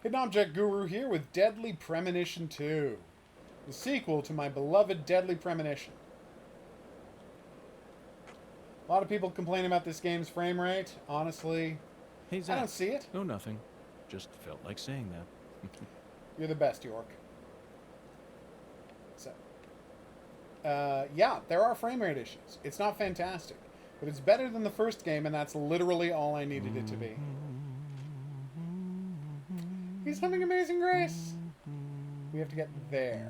Hidden Object Guru here with Deadly Premonition 2. The sequel to my beloved Deadly Premonition. A lot of people complain about this game's frame rate. Honestly, Hey, I Zach. don't see it. No, nothing. Just felt like saying that. You're the best, York. So, yeah, there are frame rate issues. It's not fantastic, but it's better than the first game, and that's literally all I needed it to be. He's humming Amazing Grace. We have to get there.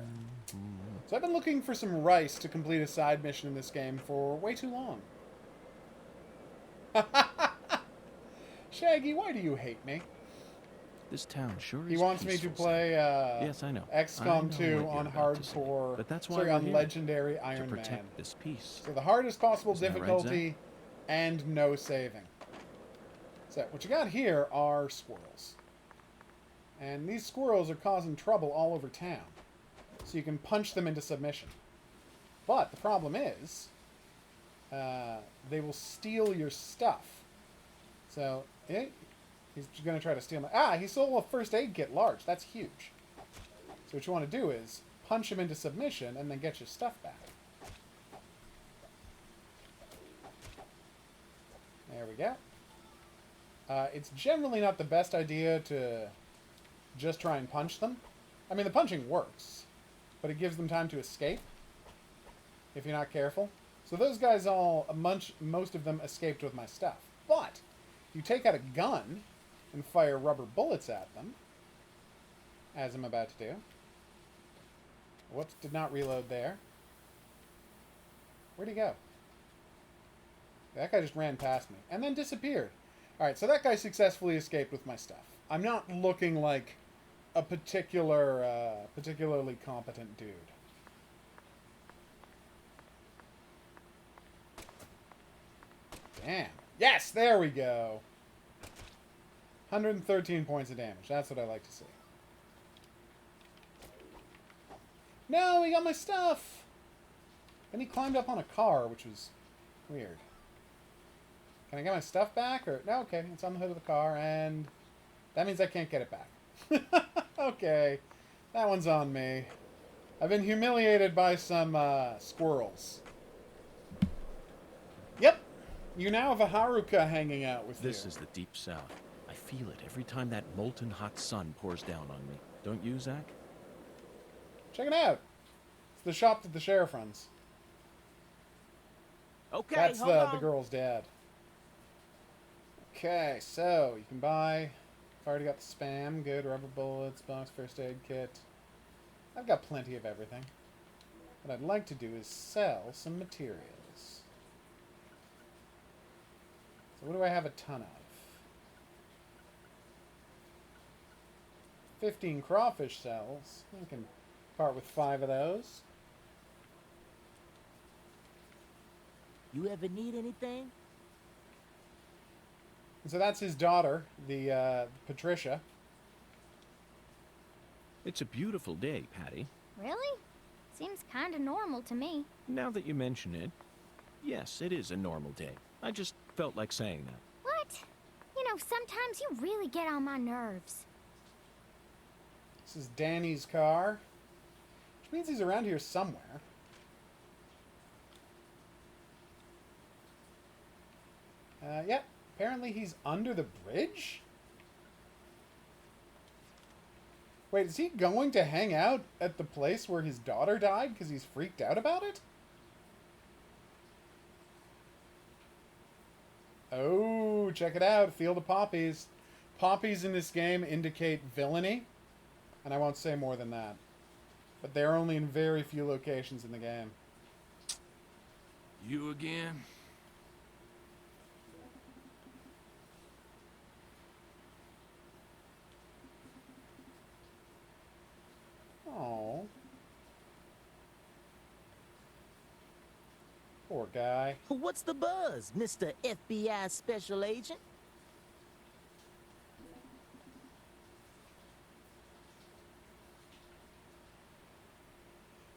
So I've been looking for some rice to complete a side mission in this game for way too long. Shaggy, why do you hate me? This town sure is He wants me to peaceful, play yes, I know. XCOM 2 what you're on about to say, hardcore, but that's why sorry, we're on here, Legendary to Iron Man. protect this peace. So the hardest possible Isn't that right, difficulty and no saving. So what you got here are squirrels. And these squirrels are causing trouble all over town. So you can punch them into submission. But the problem is, they will steal your stuff. So, he's going to try to steal my... Ah, he stole a first aid kit large. That's huge. So what you want to do is punch him into submission and then get your stuff back. There we go. It's generally not the best idea to just try and punch them. I mean, the punching works, but it gives them time to escape if you're not careful. So those guys most of them escaped with my stuff. But if you take out a gun and fire rubber bullets at them, as I'm about to do. Whoops, did not reload there. Where'd he go? That guy just ran past me and then disappeared. Alright, so that guy successfully escaped with my stuff. I'm not looking like a particularly competent dude. Damn. Yes, there we go. 113 points of damage. That's what I like to see. No, he got my stuff! Then he climbed up on a car, which was weird. Can I get my stuff back? Or no, okay, it's on the hood of the car, and that means I can't get it back. Okay, that one's on me. I've been humiliated by some squirrels. Yep, you now have a Haruka hanging out with you. This is the deep south. I feel it every time that molten hot sun pours down on me. Don't you, Zach? Check it out. It's the shop that the sheriff runs. Okay, That's hold the on. girl's dad. Okay, so you can buy... I've already got the spam. Good. Rubber bullets, bonus first aid kit. I've got plenty of everything. What I'd like to do is sell some materials. So what do I have a ton of? 15 crawfish cells. I can part with 5 of those. You ever need anything? And so that's his daughter, the Patricia. It's a beautiful day, Patty. Really? Seems kinda normal to me. Now that you mention it, yes, it is a normal day. I just felt like saying that. What? You know, sometimes you really get on my nerves. This is Danny's car, which means he's around here somewhere. Yep. Apparently he's under the bridge? Wait, is he going to hang out at the place where his daughter died because he's freaked out about it? Oh, check it out. Field of poppies. Poppies in this game indicate villainy. And I won't say more than that. But they're only in very few locations in the game. You again? Oh. Poor guy. What's the buzz, Mr. FBI Special Agent?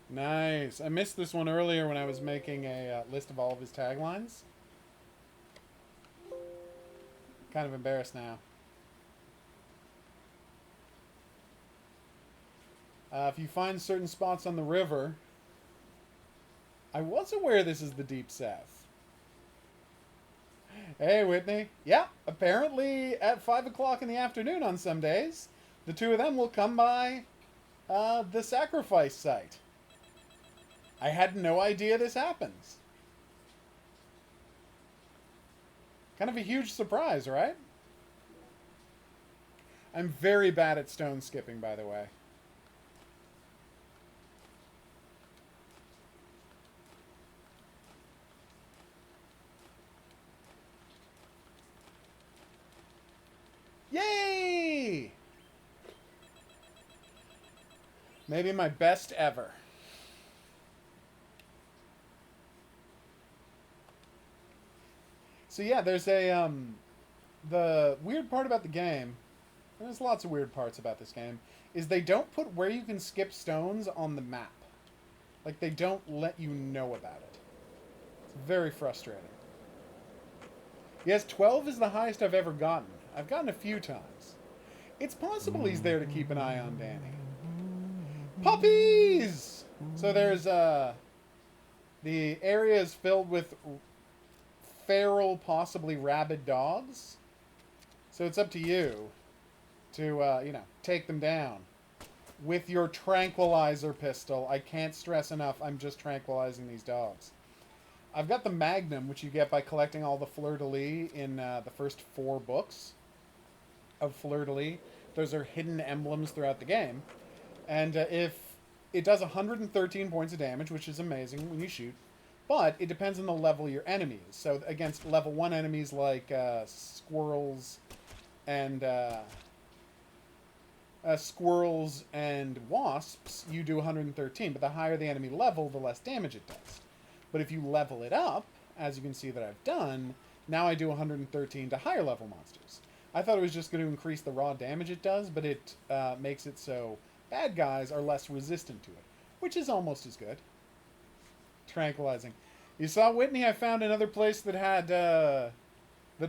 Nice. I missed this one earlier when I was making a list of all of his taglines. Kind of embarrassed now. If you find certain spots on the river... I was aware this is the Deep South. Hey, Whitney. Yeah, apparently at 5 o'clock in the afternoon on some days, the two of them will come by the sacrifice site. I had no idea this happens. Kind of a huge surprise, right? I'm very bad at stone skipping, by the way. Yay! Maybe my best ever. So yeah, there's a, the weird part about the game, and there's lots of weird parts about this game, is they don't put where you can skip stones on the map. Like, they don't let you know about it. It's very frustrating. Yes, 12 is the highest I've ever gotten. I've gotten a few times. It's possible he's there to keep an eye on Danny. Puppies! So there's, the area is filled with feral, possibly rabid dogs. So it's up to you to, you know, take them down with your tranquilizer pistol. I can't stress enough, I'm just tranquilizing these dogs. I've got the Magnum, which you get by collecting all the fleur-de-lis in the first 4 books of fleur-de-lis. Those are hidden emblems throughout the game. And if it does 113 points of damage, which is amazing when you shoot, but it depends on the level of your enemies. So against level 1 enemies like squirrels and wasps, you do 113. But the higher the enemy level, the less damage it does. But if you level it up, as you can see that I've done, now I do 113 to higher level monsters. I thought it was just going to increase the raw damage it does, but it makes it so bad guys are less resistant to it, which is almost as good. Tranquilizing. You saw, Whitney, I found another place that had that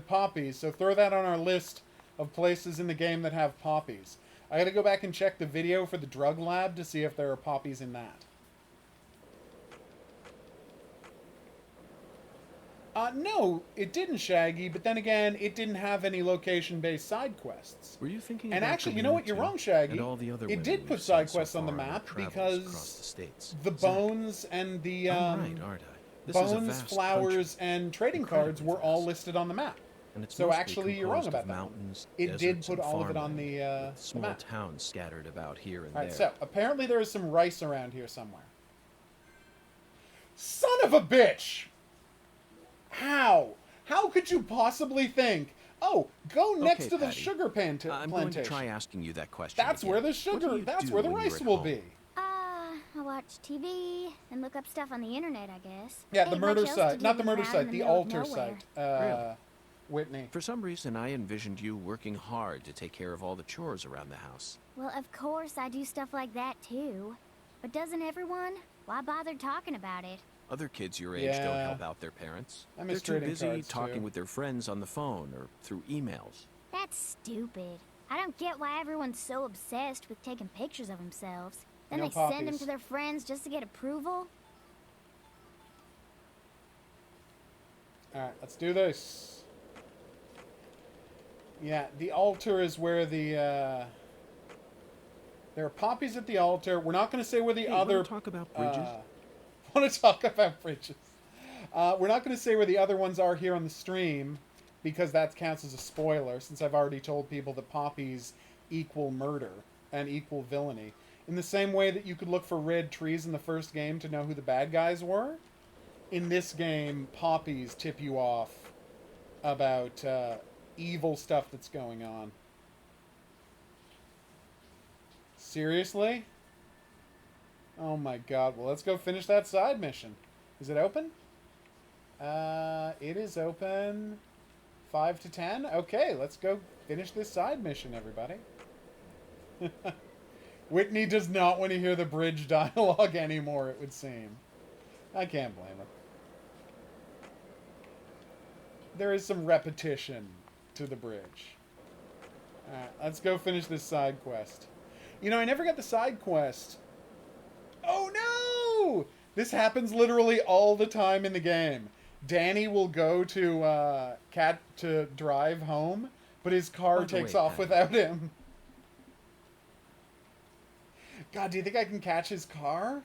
poppies, so throw that on our list of places in the game that have poppies. I gotta go back and check the video for the drug lab to see if there are poppies in that. No, it didn't, Shaggy, but then again, it didn't have any location-based side quests. Were you thinking And about actually, the you know what? Winter You're too? wrong, Shaggy. And all the other It women did we've put seen side so quests on the far our map travels because across the states. the Exactly. bones and the I'm right, aren't I? This is a bones, vast flowers, country. and trading Incredibly cards were all vast. listed on the map. And it's So mostly actually, you're wrong composed about of that. mountains, It did deserts, put and all of it on farmland, the with small map. towns scattered about here and All right, there. so apparently there is some rice around here somewhere. Son of a bitch! How? How could you possibly think? Oh, go next Okay, to the Patty. sugar I'm plantation. going to try asking you that question That's again. where the What do sugar. you That's do where the when you're rice at will home? be. I watch TV and look up stuff on the internet, I guess. Yeah, the Ain't much murder else to site. do Not the when murder you're out site. in the The middle of altar nowhere. site. Really? Whitney. For some reason, I envisioned you working hard to take care of all the chores around the house. Well, of course I do stuff like that too. But doesn't everyone? Why bother talking about it? Other kids your age don't Yeah. help out their parents. I They're miss too trading busy cards, talking too. with their friends on the phone or through emails. That's stupid. I don't get why everyone's so obsessed with taking pictures of themselves. Then No they send them poppies. to their friends just to get approval. Alright, let's do this. Yeah, the altar is where the, there are poppies at the altar. We're not going to say where the Hey, other... wanna talk about bridges? Want to talk about bridges. We're not going to say where the other ones are here on the stream, because that counts as a spoiler, since I've already told people that poppies equal murder and equal villainy. In the same way that you could look for red trees in the first game to know who the bad guys were, in this game, poppies tip you off about evil stuff that's going on. Seriously? Oh my god. Well, let's go finish that side mission. Is it open? It is open 5 to 10. Okay, let's go finish this side mission, everybody. Whitney does not want to hear the bridge dialogue anymore, it would seem. I can't blame her. There is some repetition to the bridge. Alright, let's go finish this side quest. You know, I never got the side quest. Oh no! This happens literally all the time in the game. Danny will go to to drive home, but his car By the takes way, off Patty. without him. God, do you think I can catch his car?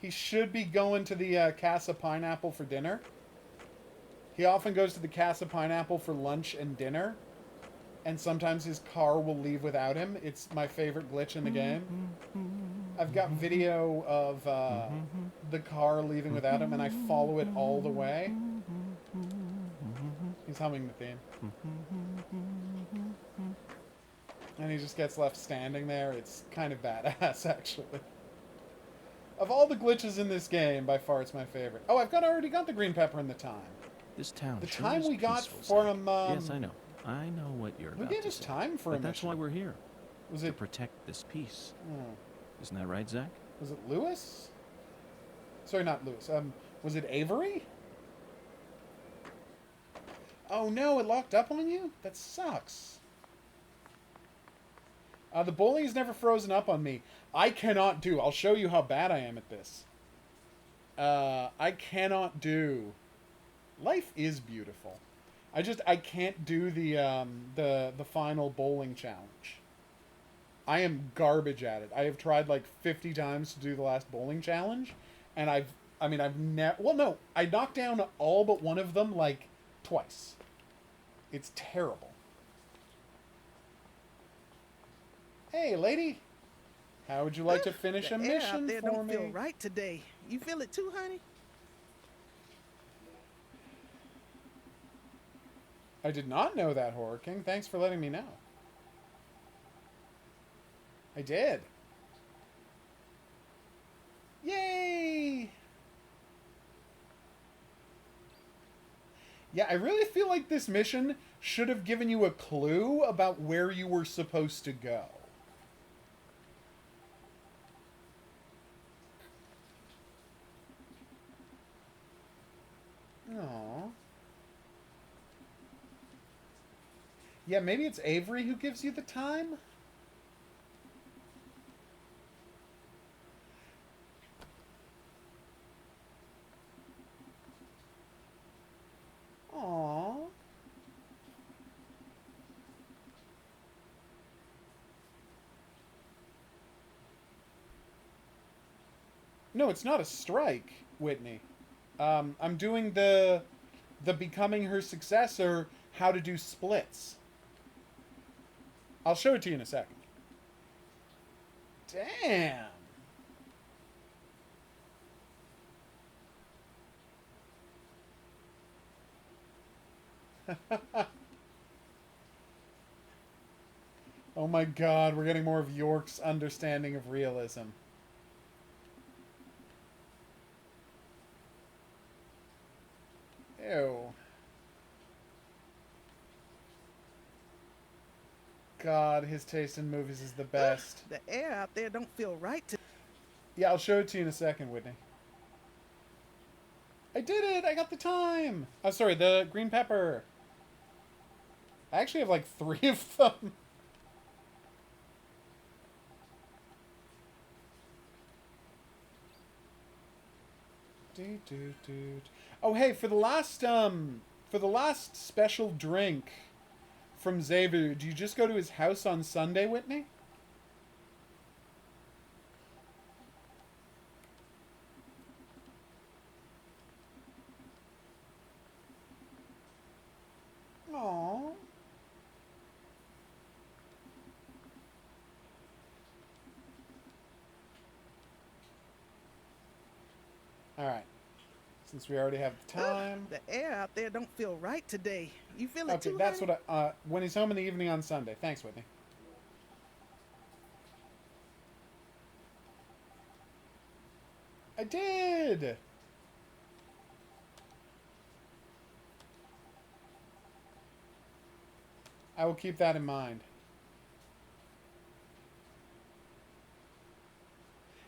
He should be going to the Casa Pineapple for dinner. He often goes to the Casa Pineapple for lunch and dinner. And sometimes his car will leave without him. It's my favorite glitch in the game. I've got video of the car leaving without him, and I follow it all the way. He's humming the theme. And he just gets left standing there. It's kind of badass, actually. Of all the glitches in this game, by far it's my favorite. Oh, already got the green pepper and the time. This town The sure time is we got peaceful, from, Zach. Yes, I know. I know what you're Who about gave to us say. time for a But that's mission? why we're here. Was To it, protect this peace. oh, Isn't that right, Zach? was it Lewis? Sorry, not Lewis. Was it Avery? Oh no, it locked up on you? That sucks. The bowling is never frozen up on me. I cannot do. I'll show you how bad I am at this. I cannot do. Life is beautiful. I can't do the final bowling challenge. I am garbage at it. I have tried like 50 times to do the last bowling challenge, and I've never. Well, no, I knocked down all but one of them like twice. It's terrible. Hey, lady. How would you like to finish a The air out mission there for don't me? feel right today. You feel it too, honey? I did not know that, Horror King. Thanks for letting me know. I did. Yay! Yeah, I really feel like this mission should have given you a clue about where you were supposed to go. Aww. Yeah, maybe it's Avery who gives you the time? Aww. No, it's not a strike, Whitney. I'm doing the becoming her successor, how to do splits. I'll show it to you in a second. Damn. Oh my god, we're getting more of York's understanding of realism. Ew. God, his taste in movies is the best. The air out there don't feel right to... Yeah, I'll show it to you in a second, Whitney. I did it! I got the time! Oh, sorry, the green pepper. I actually have like 3 of them. Oh, hey, for the last special drink from Xavier, do you just go to his house on Sunday, Whitney? Aww. Alright. Since we already have the time. The air out there don't feel right today. You feel it Okay, too, that's honey? what when he's home in the evening on Sunday. Thanks, Whitney. I did! I will keep that in mind.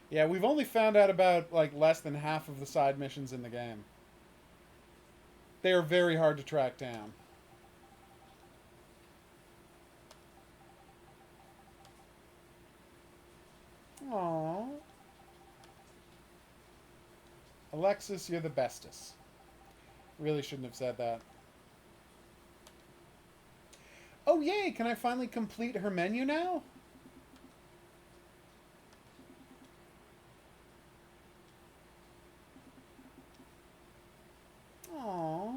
Yeah, we've only found out about, like, less than half of the side missions in the game. They are very hard to track down. Alexis, you're the bestest. Really shouldn't have said that. Oh, yay! Can I finally complete her menu now? Aww.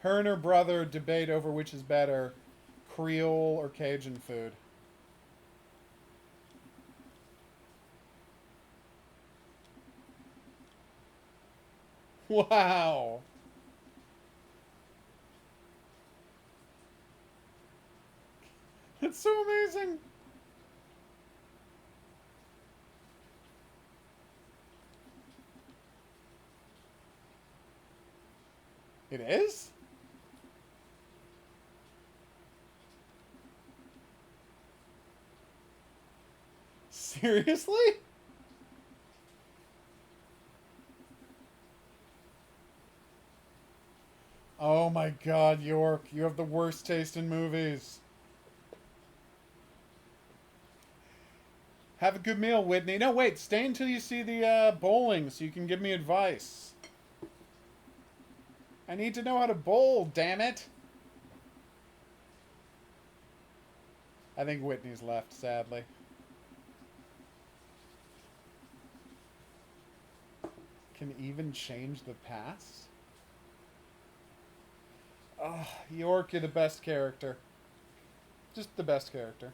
Her and her brother debate over which is better, Creole or Cajun food. Wow. That's so amazing. It is? Seriously? Oh my god, York, you have the worst taste in movies. Have a good meal, Whitney. No, wait, stay until you see the bowling so you can give me advice. I need to know how to bowl, damn it. I think Whitney's left, sadly. Can even change the past? Oh, York, you're the best character. Just the best character.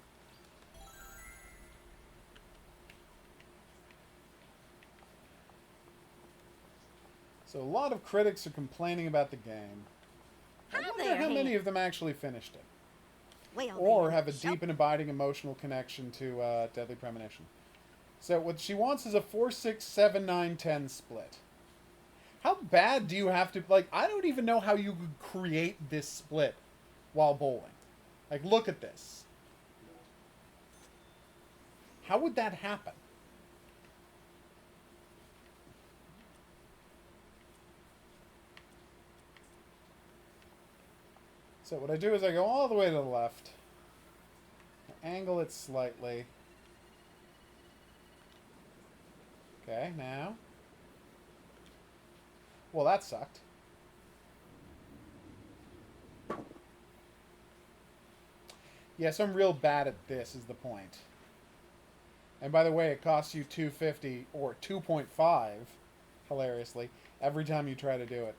So a lot of critics are complaining about the game. I wonder how many of them actually finished it. Well, Or then, have a so- deep and abiding emotional connection to Deadly Premonition. So what she wants is a 4, 6, 7, 9, 10 split. How bad do you have to... Like, I don't even know how you could create this split while bowling. Like, look at this. How would that happen? So what I do is I go all the way to the left. I angle it slightly. Okay, now. Well, that sucked. Yes, I'm real bad at this is the point. And by the way, it costs you $2.50 or 2.5, hilariously, every time you try to do it.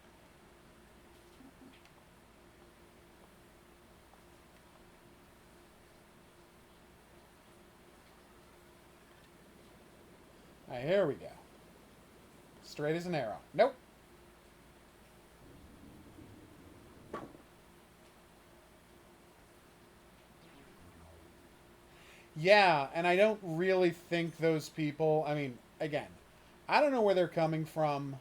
Alright, here we go. Straight as an arrow. Nope. Yeah, and I don't really think those people... I mean, again, I don't know where they're coming from.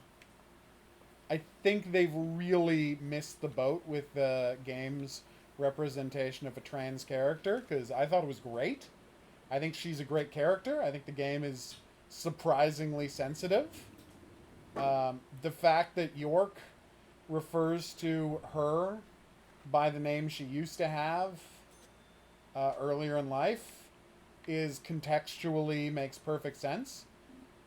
I think they've really missed the boat with the game's representation of a trans character, because I thought it was great. I think she's a great character. I think the game is surprisingly sensitive. The fact that York refers to her by the name she used to have earlier in life is contextually makes perfect sense.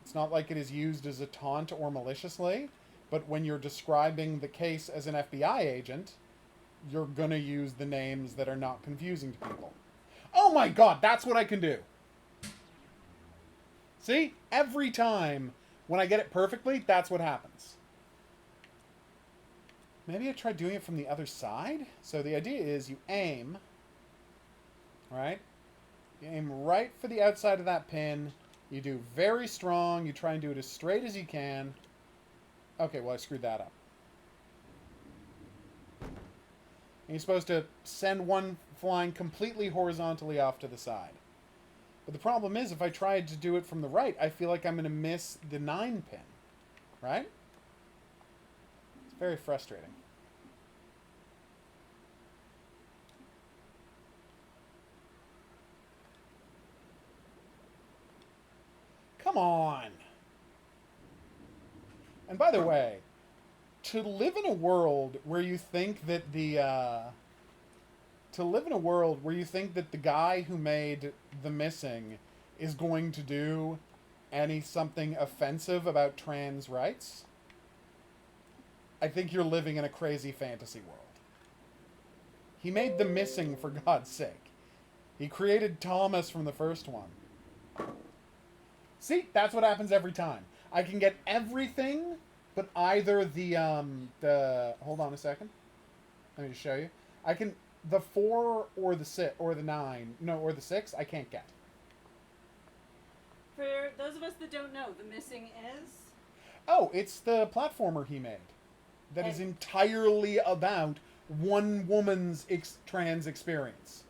It's not like it is used as a taunt or maliciously, but when you're describing the case as an FBI agent, you're gonna use the names that are not confusing to people. Oh my god, that's what I can do! See? Every time when I get it perfectly, that's what happens. Maybe I try doing it from the other side? So the idea is you aim, right? You aim right for the outside of that pin. You do very strong. You try and do it as straight as you can. Okay, well, I screwed that up. And you're supposed to send one flying completely horizontally off to the side. But the problem is, if I tried to do it from the right, I feel like I'm going to miss the 9 pin. Right? It's very frustrating. Come on! And by the way, to live in a world where you think that the guy who made The Missing is going to do something offensive about trans rights, I think you're living in a crazy fantasy world. He made The Missing, for God's sake. He created Thomas from the first one. See, that's what happens every time. I can get everything, but either the hold on a second. Let me just show you. I can the 4 or the 6 or the 9, no, or the 6. I can't get. For those of us that don't know, The Missing is. Oh, it's the platformer he made. That is entirely about one woman's trans experience.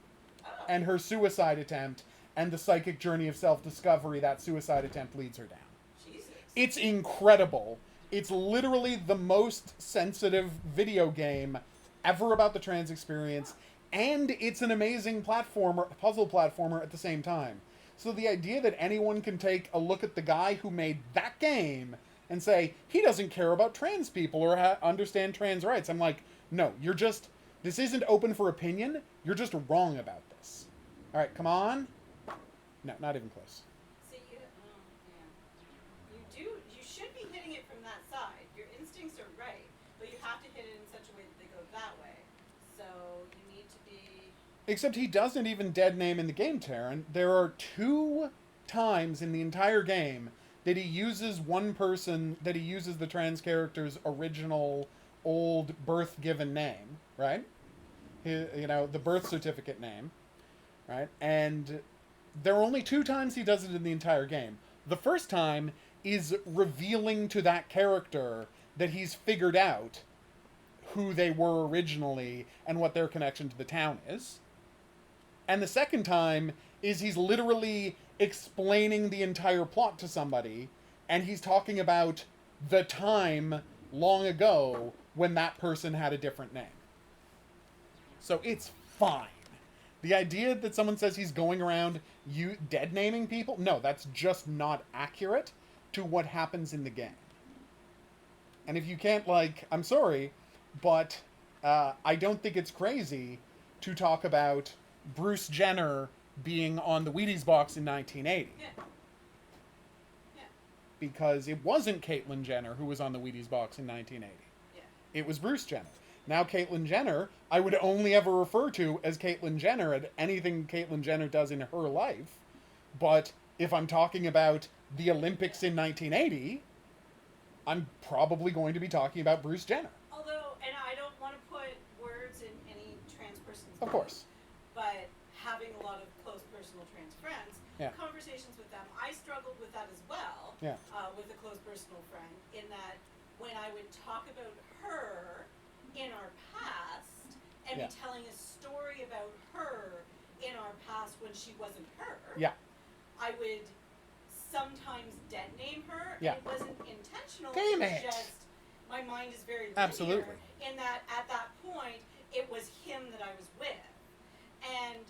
And her suicide attempt, and the psychic journey of self-discovery that suicide attempt leads her down. Jesus. It's incredible. It's literally the most sensitive video game ever about the trans experience, and it's an amazing puzzle platformer at the same time. So the idea that anyone can take a look at the guy who made that game and say, he doesn't care about trans people or understand trans rights. I'm like, no, this isn't open for opinion. You're just wrong about this. All right, come on. No, not even close. See, you should be hitting it from that side. Your instincts are right, but you have to hit it in such a way that they go that way. So you need to be... Except he doesn't even dead name in the game, Taryn. There are 2 times in the entire game that he uses the trans character's original old birth given name, right? The birth certificate name, right? And there are only 2 times he does it in the entire game. The first time is revealing to that character that he's figured out who they were originally and what their connection to the town is. And the second time is he's literally explaining the entire plot to somebody, and he's talking about the time long ago when that person had a different name. So it's fine. The idea that someone says he's going around dead naming people, no, that's just not accurate to what happens in the game. And if you can't, I'm sorry, but I don't think it's crazy to talk about Bruce Jenner being on the Wheaties box in 1980. Yeah. Yeah. Because it wasn't Caitlyn Jenner who was on the Wheaties box in 1980. Yeah. It was Bruce Jenner. Now Caitlyn Jenner, I would only ever refer to as Caitlyn Jenner at anything Caitlyn Jenner does in her life. But if I'm talking about the Olympics in 1980, I'm probably going to be talking about Bruce Jenner. Although, and I don't want to put words in any trans person's Of mouth, course. but having a lot of close personal trans friends, Yeah. conversations with them, I struggled with that as well, Yeah. with a close personal friend, in that when I would talk about her in our past and Yeah. be telling a story about her in our past when she wasn't her, Yeah. I would sometimes dead name her. Yeah. And it wasn't intentional. Damn it it. was just my mind is very linear. Absolutely. In that at that point it was him that I was with, and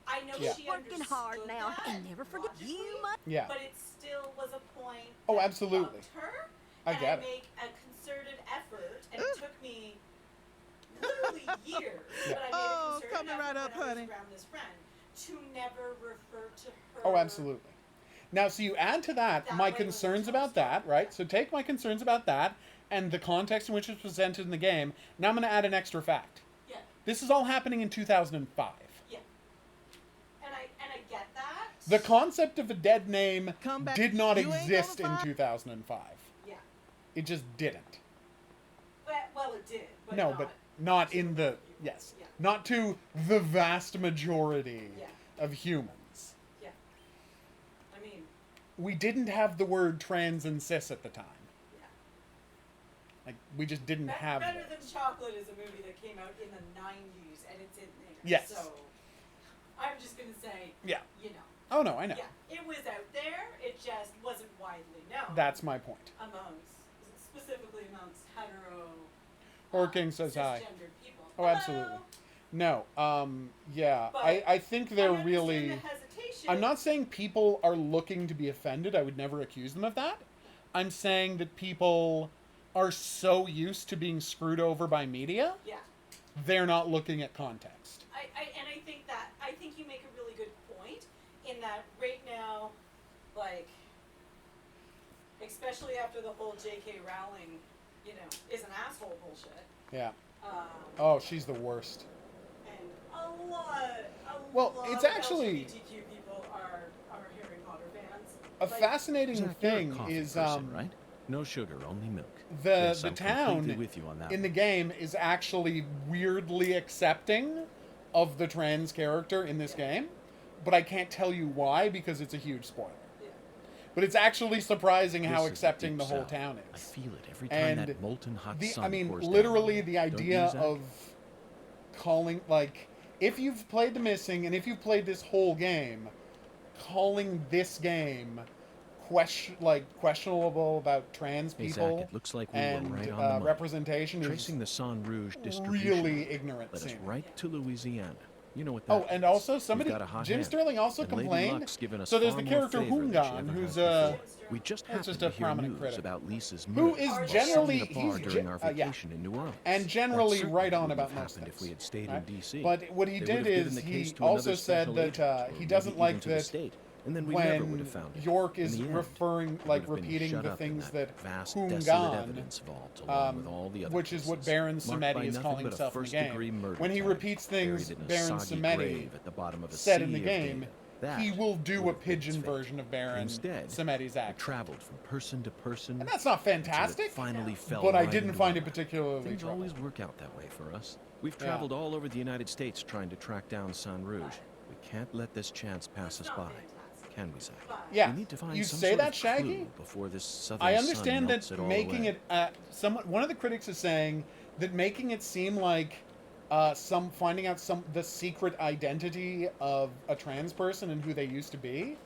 I know Yeah. she Working understood hard now that and never forget you, logically, my... Yeah. but it still was a point. Oh, that absolutely. bugged her, I and get I it. make a concerted effort, and it took me literally years, Yeah. but I made Oh, a concerted coming effort right up, when I was honey. around this friend to never refer to her. Oh, absolutely. Now, so you add to that That my way when concerns it about comes to that, it, right? yeah. So take my concerns about that and the context in which it's presented in the game. Now I'm going to add an extra fact. Yeah. This is all happening in 2005. Yeah. And I get that. The concept of a dead name Come back. did not You ain't exist in gonna find- 2005. Yeah. It just didn't. Well, it did. But No, not but not to in the the... level it Yes. was. Yeah. Not to the vast majority Yeah. of humans. Yeah. I mean, We didn't have the word trans and cis at the time. yeah. Like, we just didn't have Better those. Than Chocolate is a movie that came out in the 90s, and it's in there. Yes. So, I'm just going to say, Yeah. you know. Oh, no, I know. Yeah, it was out there, it just wasn't widely known. That's my point. Specifically amongst hetero... Or King Says Hi. cisgendered people. Oh, Hello? absolutely. No, yeah. But I think they're I understand really... the hesitation. I'm not saying people are looking to be offended. I would never accuse them of that. I'm saying that people are so used to being screwed over by media, Yeah. they're not looking at context. And I think you make a really good point in that right now, like, especially after the whole J.K. Rowling, is an asshole bullshit. Yeah. Um, Oh, she's the worst. and a lot it's of actually LGBTQ people are Harry Potter fans. a fascinating Zach, you're a thing coffee is person, right? No sugar, only milk. the Yes, the I'm completely town with you on that in the one. game is actually weirdly accepting of the trans character in this game, but I can't tell you why because it's a huge spoiler. Yeah. But it's actually surprising This how is accepting deep the whole south. town I is. feel it every time And that molten hot sun pours down literally on me. the Don't you, idea Zach? of calling, like, if you've played The Missing and if you've played this whole game, calling this game questionable about trans Hey, people Zach, it looks like we were and right on the money. representation Tracing the is San Rouge distribution really ignorant led us seeming. right to Louisiana. You know what that Oh, and means. also You've somebody, got a hot Jim hand. Sterling also And Lady complained. Luck's given us So there's far the more character favor than she Hungan, ever who's has before. We just that's happened just a to hear prominent news critic. about Lisa's Who murder is while generally- sitting in a bar he's during ge- our yeah. vacation in New Orleans. And That generally certainly right on wouldn't about have most happened if things. we had stayed Right? in D.C. But what he They did would have given is the case he to another also said special that agent, or he maybe doesn't even like to the that state. And then we never would when have found it. York In is the end, referring, we like would have been repeating shut the up in things that vast, desolate Hungan, evidence vault, along with all the other which is what cases, Baron marked Samedi by is nothing calling but a himself in the first-degree game. murder When he tag, repeats things buried in a Baron soggy Samedi grave at the bottom of a said in sea the of game, data. That he will do would a have been its pigeon fate. version of Baron Instead, Samedi's it accent. traveled from person to person. And that's not until it fantastic, finally fell but I right didn't into find our it lap. particularly Things troubling. always work out that way for us. We've Yeah. traveled all over the United States trying to track down San Rouge. We can't let this chance pass us by, can we, Zach? Yeah, We need to find you some say sort that, of Shaggy? clue before this southern I sun understand melts that it all making away. it one of the critics is saying that making it seem like finding out the secret identity of a trans person and who they used to be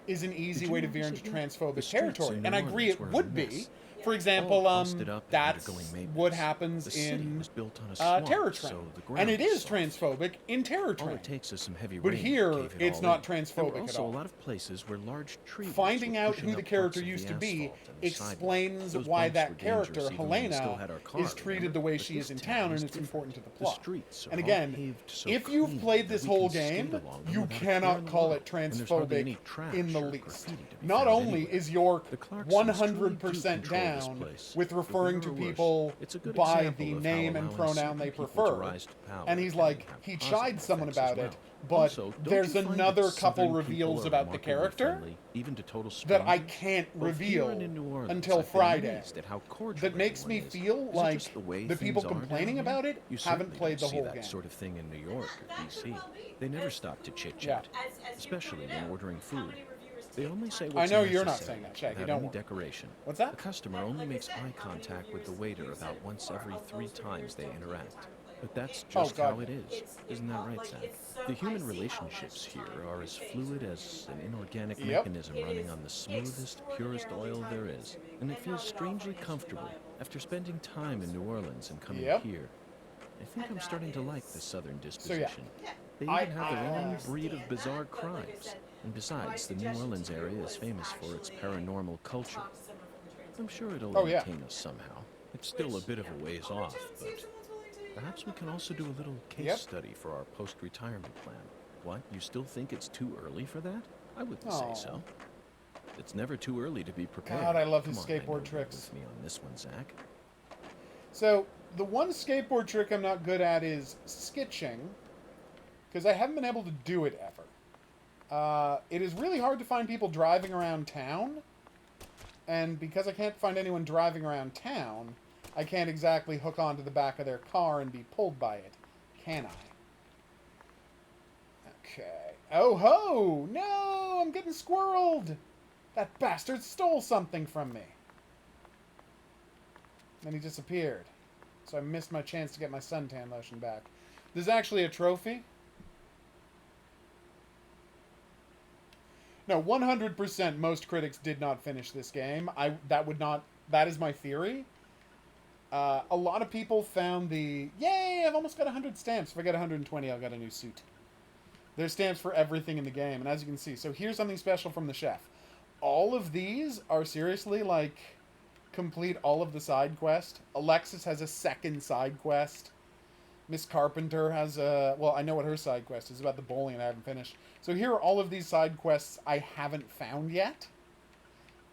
is an easy Did way you to veer notice into it yet? The transphobic streets territory, in and New I agree Orleans it were a would be. mess. For example, All busted up and that's undergoing maintenance. what happens The city in was built on a swamp, Terror so Train, the ground and it was is soft. transphobic in Terror All Train. it takes is some heavy But rain to here, cave it it's all not in. There transphobic were at also all. a lot of places where large trees Finding were out pushing who the up character parts of used the to be asphalt and the sidewalk. explains Those why bumps that were character, dangerous even when we still Helena, had our car, is treated remember? the way But she is this in town town, is and it's different. important to the The plot. streets are And all again, paved so if you've clean played that this we whole can skate game, along them you without a care in cannot the call world. it And there's hardly transphobic any trash in the or least. graffiti to be Not found only anywhere. is York The Clarksons 100% truly do control this down place, with for referring better to or worse. people It's a good by example the of how name and allowing pronoun they certain people to prefer, rise to power and he's can like, have he positive chide someone effects as about well. it, but Also, don't there's you find another that couple Southern reveals people are about the remarkably character friendly, even to total that I strangers? can't Both here reveal and in New Orleans, until I've been Friday. amazed at how cordial That makes me everyone is. feel Is it like just the way the people things are complaining down here? about it You haven't certainly played don't the see whole that game. sort of thing in New York or That D.C. could well be. They never As- stop to chit Yeah. chat, as you especially pointed when out, ordering how food. many reviewers They take only say time? what's know you're not necessary saying that, Shaggy, without don't any worry. decoration. What's that? The customer Like only I makes said, eye how many contact with the reviewers waiter you about said once before, every most 3 reviewers times they don't take interact. time to play But the that's game. just God. how it is. Isn't that right, Zach? The human relationships here are as fluid as an inorganic Yep. mechanism running on the smoothest, purest oil there is. And it feels strangely comfortable after spending time in New Orleans and coming Yep. here. I think I'm starting to like the southern So, disposition. Yeah. They I- even have their own breed of understand bizarre that, but like I crimes. said, And besides, the New suggestion Orleans to you area is was famous for its actually paranormal culture. talk to someone from the I'm trades sure it'll Oh, yeah. entertain us somehow. It's still a bit of a ways off, but perhaps we can also do a little case Yep. study for our post-retirement plan. What? You still think it's too early for that? I wouldn't Aw. say so. It's never too early to be prepared. God, I love his Come on, I know skateboard you're tricks. with me on this one, Zach. So, the one skateboard trick I'm not good at is skitching, because I haven't been able to do it ever. It is really hard to find people driving around town, and because I can't find anyone driving around town, I can't exactly hook onto the back of their car and be pulled by it, can I? Okay. Oh ho! No! I'm getting squirreled! That bastard stole something from me. Then he disappeared. So I missed my chance to get my suntan lotion back. There's actually a trophy. No, 100% most critics did not finish this game. That is my theory. A lot of people found yay, I've almost got 100 stamps. If I get 120, I'll get a new suit. There's stamps for everything in the game, and as you can see, so here's something special from the chef. All of these are seriously, like, complete all of the side quest. Alexis has a second side quest. Miss Carpenter has well, I know what her side quest is, about the bowling, and I haven't finished. So here are all of these side quests I haven't found yet.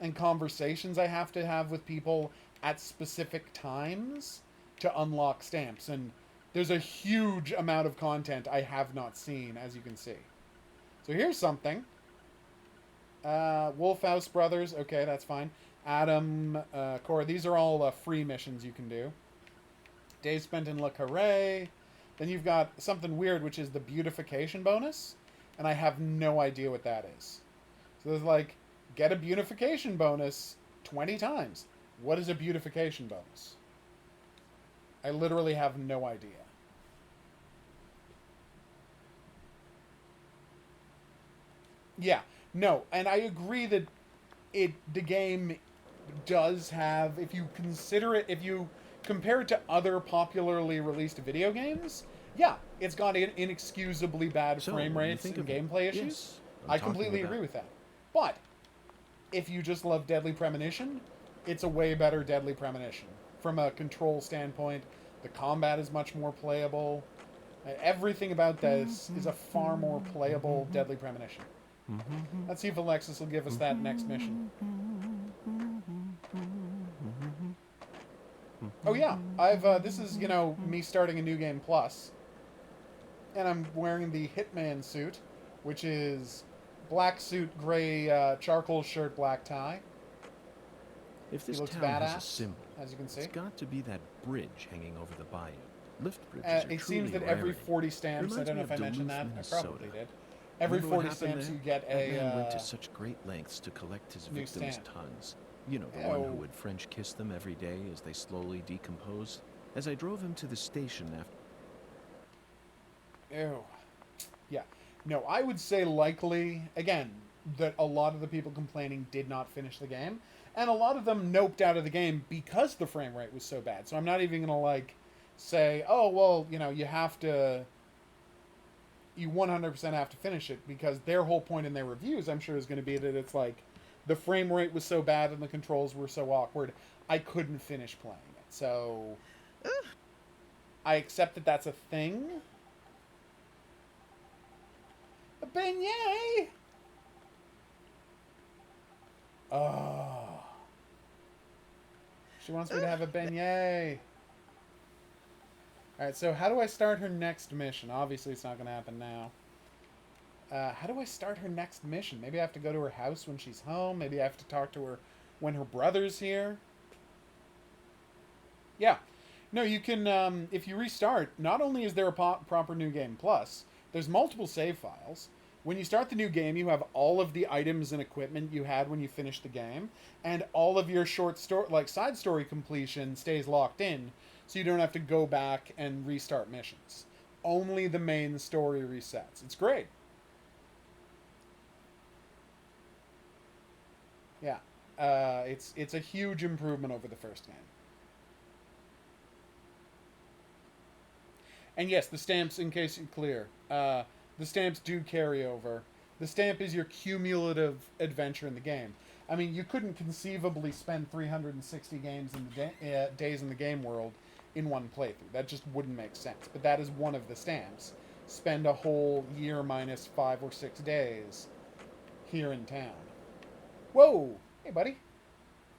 and conversations I have to have with people at specific times to unlock stamps. And there's a huge amount of content I have not seen, as you can see. So here's something. Wolfhouse Brothers. Okay, that's fine. Adam, Cora. These are all free missions you can do. Days spent in Le Carré. Then you've got something weird, which is the beautification bonus. And I have no idea what that is. So there's like, get a beautification bonus 20 times. What is a beautification bonus? I literally have no idea. Yeah, no, and I agree that the game does have, if you consider it, if you compare it to other popularly released video games, yeah, it's got inexcusably bad So, frame what do you rates think and of it? gameplay issues. Yes, I'm I talking completely about- agree with that. But if you just love Deadly Premonition, it's a way better Deadly Premonition. From a control standpoint, the combat is much more playable. Everything about this is a far more playable Deadly Premonition. Let's see if Alexis will give us that next mission. Oh yeah, this is, me starting a new game plus. And I'm wearing the Hitman suit, which is black suit, gray charcoal shirt, black tie. If this looks town has a badass, symbol, as you can see. it's got to be that bridge hanging over the bayou. Lift bridges are It seems that truly every rarity. 40 stamps, I Reminds don't know me if I of mentioned that, Duluth, I Minnesota. probably did. Every Remember what 40 happened stamps there? you get That man went a... to such great lengths to collect his new victims' stamp. tons. You know, the one Oh. who would French kiss them every day as they slowly decomposed. As I drove him to the station after... Ew. Yeah. No, I would say likely, again, that a lot of the people complaining did not finish the game. And a lot of them noped out of the game because the frame rate was so bad. So I'm not even going to, say, oh, well, you have to... You 100% have to finish it, because their whole point in their reviews, I'm sure, is going to be that it's like, the frame rate was so bad and the controls were so awkward, I couldn't finish playing it. So... I accept that that's a thing. A beignet! Oh. She wants me to have a beignet. Alright, so how do I start her next mission? Obviously, it's not going to happen now. How do I start her next mission? Maybe I have to go to her house when she's home. Maybe I have to talk to her when her brother's here. Yeah. No, you can, if you restart, not only is there a proper New Game Plus, there's multiple save files. When you start the new game, you have all of the items and equipment you had when you finished the game, and all of your short story, side story completion stays locked in, so you don't have to go back and restart missions. Only the main story resets. It's great. Yeah. It's a huge improvement over the first game. And yes, the stamps, in case you're clear, the stamps do carry over. The stamp is your cumulative adventure in the game. I mean, you couldn't conceivably spend 360 games in the days in the game world in one playthrough. That just wouldn't make sense. But that is one of the stamps. Spend a whole year minus 5 or 6 days here in town. Whoa! Hey, buddy.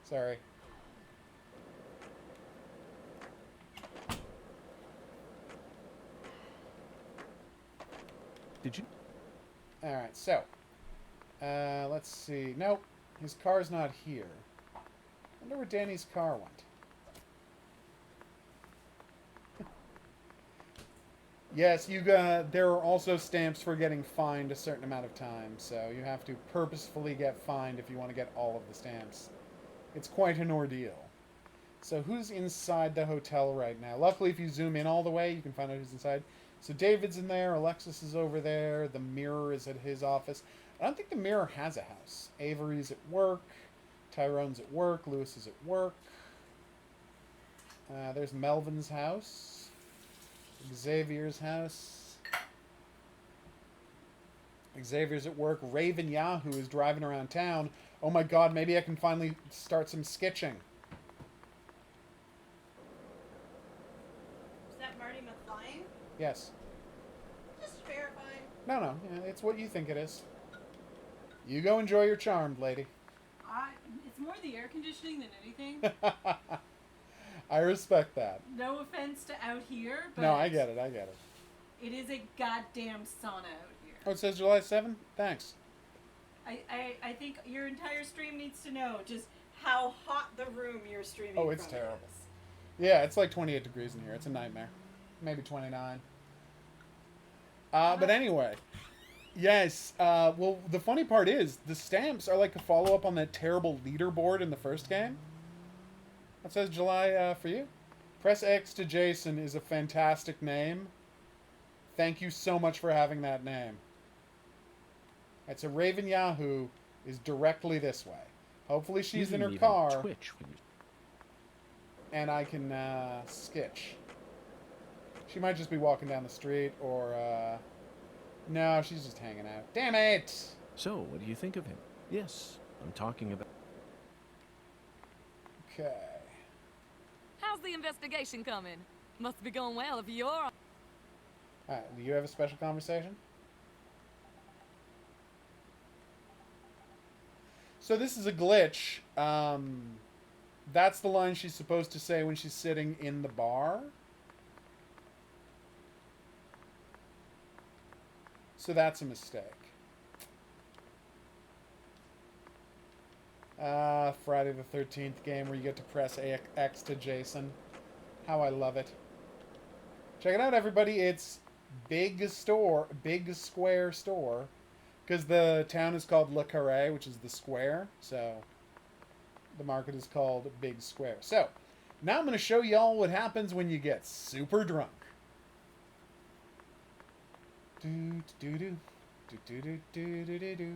Sorry. Did you? Alright, so. Let's see. Nope. His car's not here. I wonder where Danny's car went. Yes, there are also stamps for getting fined a certain amount of time, so you have to purposefully get fined if you want to get all of the stamps. It's quite an ordeal. So who's inside the hotel right now? Luckily, if you zoom in all the way, you can find out who's inside. So David's in there, Alexis is over there, the Mirror is at his office. I don't think the Mirror has a house. Avery's at work, Tyrone's at work, Lewis is at work. There's Melvin's house, Xavier's house. Xavier's at work. Raven Yahoo is driving around town. Oh my god, maybe I can finally start some sketching. Is that Marty McFlying? Yes. Just verifying. No, it's what you think it is. You go enjoy your charmed, lady. It's It's more the air conditioning than anything. I respect that. No offense to out here, but No, I get it. I get it. it is a goddamn sauna out here. Oh, it says July 7th? Thanks. I think your entire stream needs to know just how hot the room you're streaming Oh, it's from terrible. is. Yeah, it's like 28 degrees in here. It's a nightmare. Maybe 29. But anyway. Yes. Well, the funny part is, the stamps are like a follow-up on that terrible leaderboard in the first game. That says July for you. Press X to Jason is a fantastic name. Thank you so much for having that name. It's a Raven Yahoo is directly this way. Hopefully she's in her car. Twitch when you... And I can skitch. She might just be walking down the street, or no, she's just hanging out. Damn it! So, what do you think of him? Yes, I'm talking about... Okay. How's the investigation coming? Must be going well if you're... Alright, do you have a special conversation? So this is a glitch. That's the line she's supposed to say when she's sitting in the bar. So that's a mistake. Friday the 13th game where you get to press X to Jason. How I love it. Check it out, everybody. It's Big Square Store. Because the town is called Le Carré, which is the square. So the market is called Big Square. So now I'm going to show y'all what happens when you get super drunk. Do do do do do do do do do do.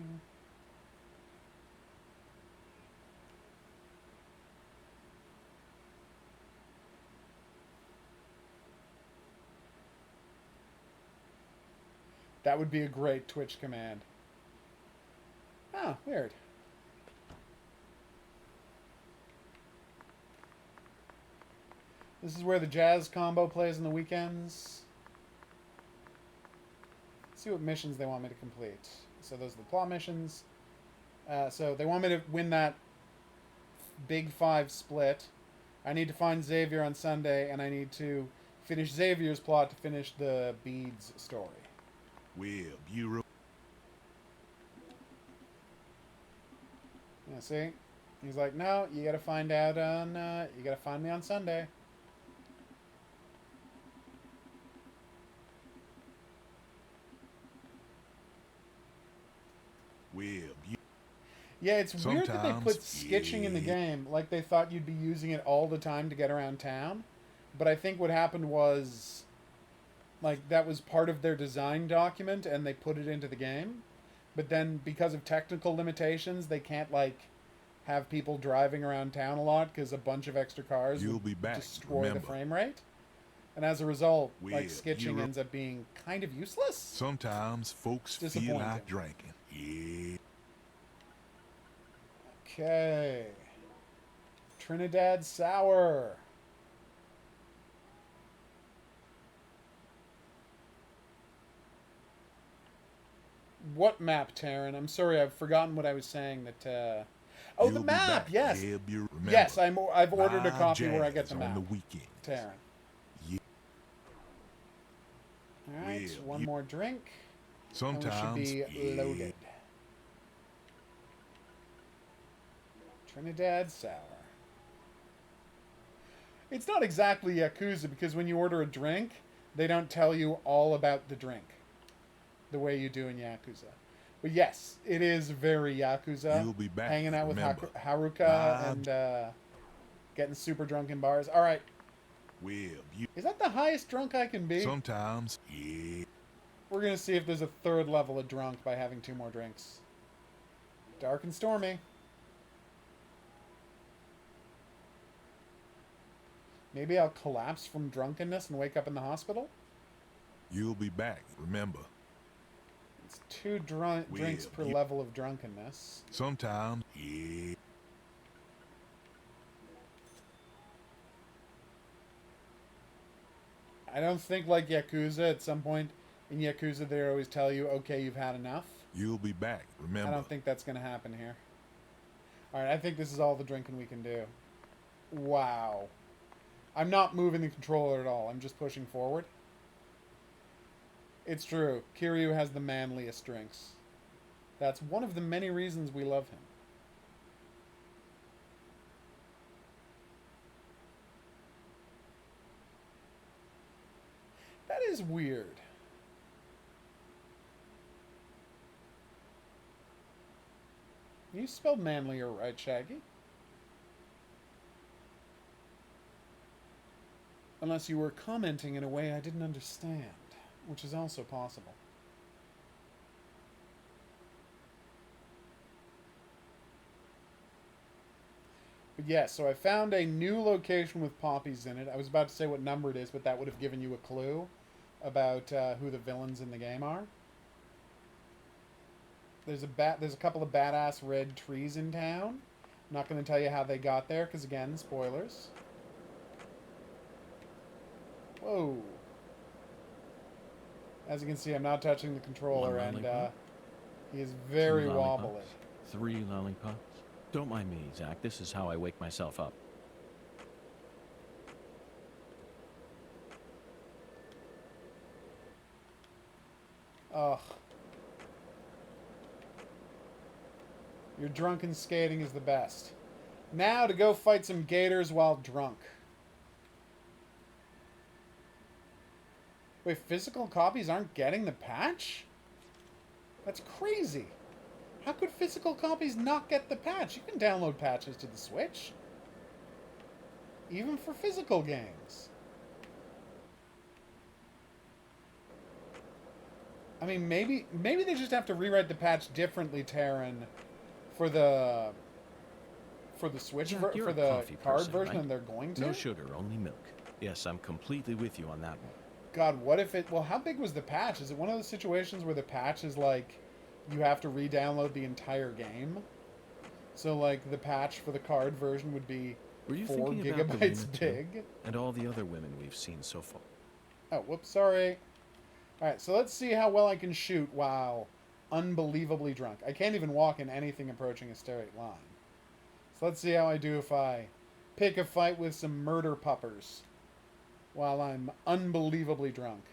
That would be a great Twitch command. Oh, weird. This is where the jazz combo plays on the weekends. Let's see what missions they want me to complete. So those are the plot missions. So they want me to win that Big 5 split. I need to find Xavier on Sunday, and I need to finish Xavier's plot to finish the Beads story. Well, you... Yeah, see? He's like, no, you gotta find out on, you gotta find me on Sunday. Well, you... Yeah, it's weird that they put Sometimes, skitching in the game, like they thought you'd be using it all the time to get around town. But I think what happened was, like, that was part of their design document, and they put it into the game. But then, because of technical limitations, they can't, like, have people driving around town a lot, because a bunch of extra cars You'll would be back, destroy remember. the frame rate. And as a result, Well, like, skitching you- ends up being kind of useless. Sometimes folks feel Disappointing. like drinking. Yeah. Okay. Trinidad Sour. What map, Taryn? I'm sorry, I've forgotten what I was saying. Oh, You'll the be map. back. Yes. Yeah, remember, Yes, I've ordered a live copy where I get jazz the on map. the weekend. Taryn. Yeah. All right, Well, one you- more drink. Sometimes, And we should be yeah. loaded. Trinidad Sour. It's not exactly Yakuza, because when you order a drink, they don't tell you all about the drink the way you do in Yakuza. But yes, it is very Yakuza. You'll be back, Hanging out with remember. Haruka Live- and getting super drunk in bars. All right. Well, you... Is that the highest drunk I can be? Sometimes, yeah. We're going to see if there's a third level of drunk by having 2 more drinks. Dark and stormy. Maybe I'll collapse from drunkenness and wake up in the hospital? You'll be back, remember. It's 2 drinks per you- level of drunkenness. Sometimes, yeah. I don't think like Yakuza, at some point in Yakuza they always tell you, okay, you've had enough. You'll be back, remember. I don't think that's going to happen here. Alright, I think this is all the drinking we can do. Wow. I'm not moving the controller at all. I'm just pushing forward. It's true. Kiryu has the manliest drinks. That's one of the many reasons we love him. That is weird. You spelled manlier right, Shaggy. Unless you were commenting in a way I didn't understand, which is also possible. But yes, so I found a new location with poppies in it. I was about to say what number it is, but that would have given you a clue about who the villains in the game are. There's a couple of badass red trees in town. I'm not going to tell you how they got there, because again, spoilers. Whoa. As you can see, I'm not touching the controller, and he is very wobbly. 3 lollipops. Don't mind me, Zach. This is how I wake myself up. Ugh. Your drunken skating is the best. Now to go fight some gators while drunk. Wait, physical copies aren't getting the patch? That's crazy. How could physical copies not get the patch? You can download patches to the Switch. Even for physical games. I mean, maybe they just have to rewrite the patch differently, Taryn, for the Switch, Jack, for the card version, right? and they're going to? No sugar, only milk. Yes, I'm completely with you on that one. God, what if it... Well, how big was the patch? Is it one of those situations where the patch is like... You have to re-download the entire game? So, like, the patch for the card version would be 4 gigabytes big? And all the other women we've seen so far. Oh, whoops, sorry. Alright, so let's see how well I can shoot while unbelievably drunk. I can't even walk in anything approaching a straight line. So let's see how I do if I pick a fight with some murder puppers while I'm unbelievably drunk.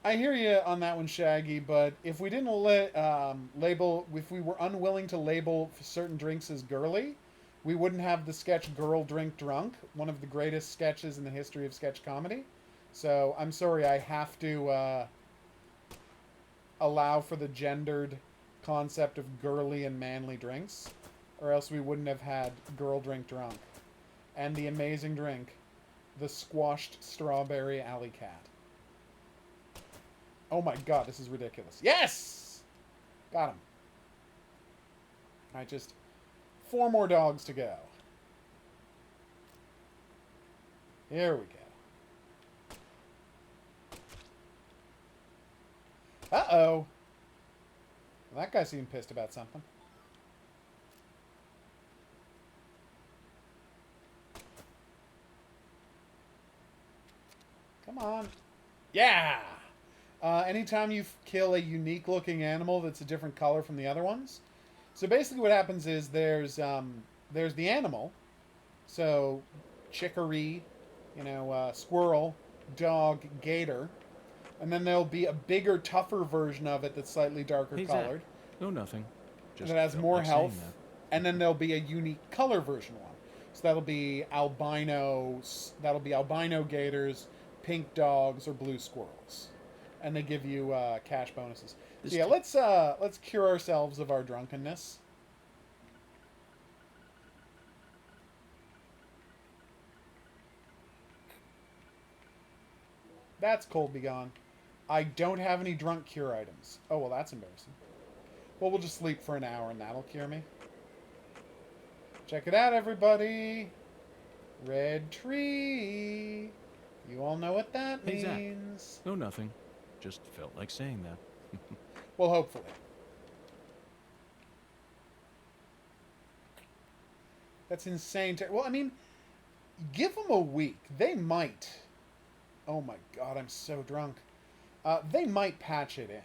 I hear you on that one, Shaggy, but if we didn't if we were unwilling to label certain drinks as girly, we wouldn't have the sketch Girl Drink Drunk, one of the greatest sketches in the history of sketch comedy. So I'm sorry, I have to allow for the gendered concept of girly and manly drinks, or else we wouldn't have had Girl Drink Drunk. And the amazing drink, the Squashed Strawberry Alley Cat. Oh my god, this is ridiculous. Yes! Got him. Alright, just 4 more dogs to go. Here we go. Uh-oh. Well, that guy seemed pissed about something. Come on. Yeah! Anytime you kill a unique-looking animal that's a different color from the other ones. So basically what happens is there's the animal. So, chicory, squirrel, dog, gator. And then there'll be a bigger, tougher version of it that's slightly darker colored. Zach. No, nothing. Just that has more health. And then there'll be a unique color version one. So that'll be albino gators, pink dogs, or blue squirrels. And they give you cash bonuses. So yeah, let's cure ourselves of our drunkenness. That's cold be gone. I don't have any drunk cure items. Oh, well, that's embarrassing. Well, we'll just sleep for an hour and that'll cure me. Check it out, everybody. Red tree. You all know what that means. Zach. No, nothing. Just felt like saying that. Well, hopefully. That's insane. Well, I mean, give them a week. They might. Oh my god, I'm so drunk. They might patch it in.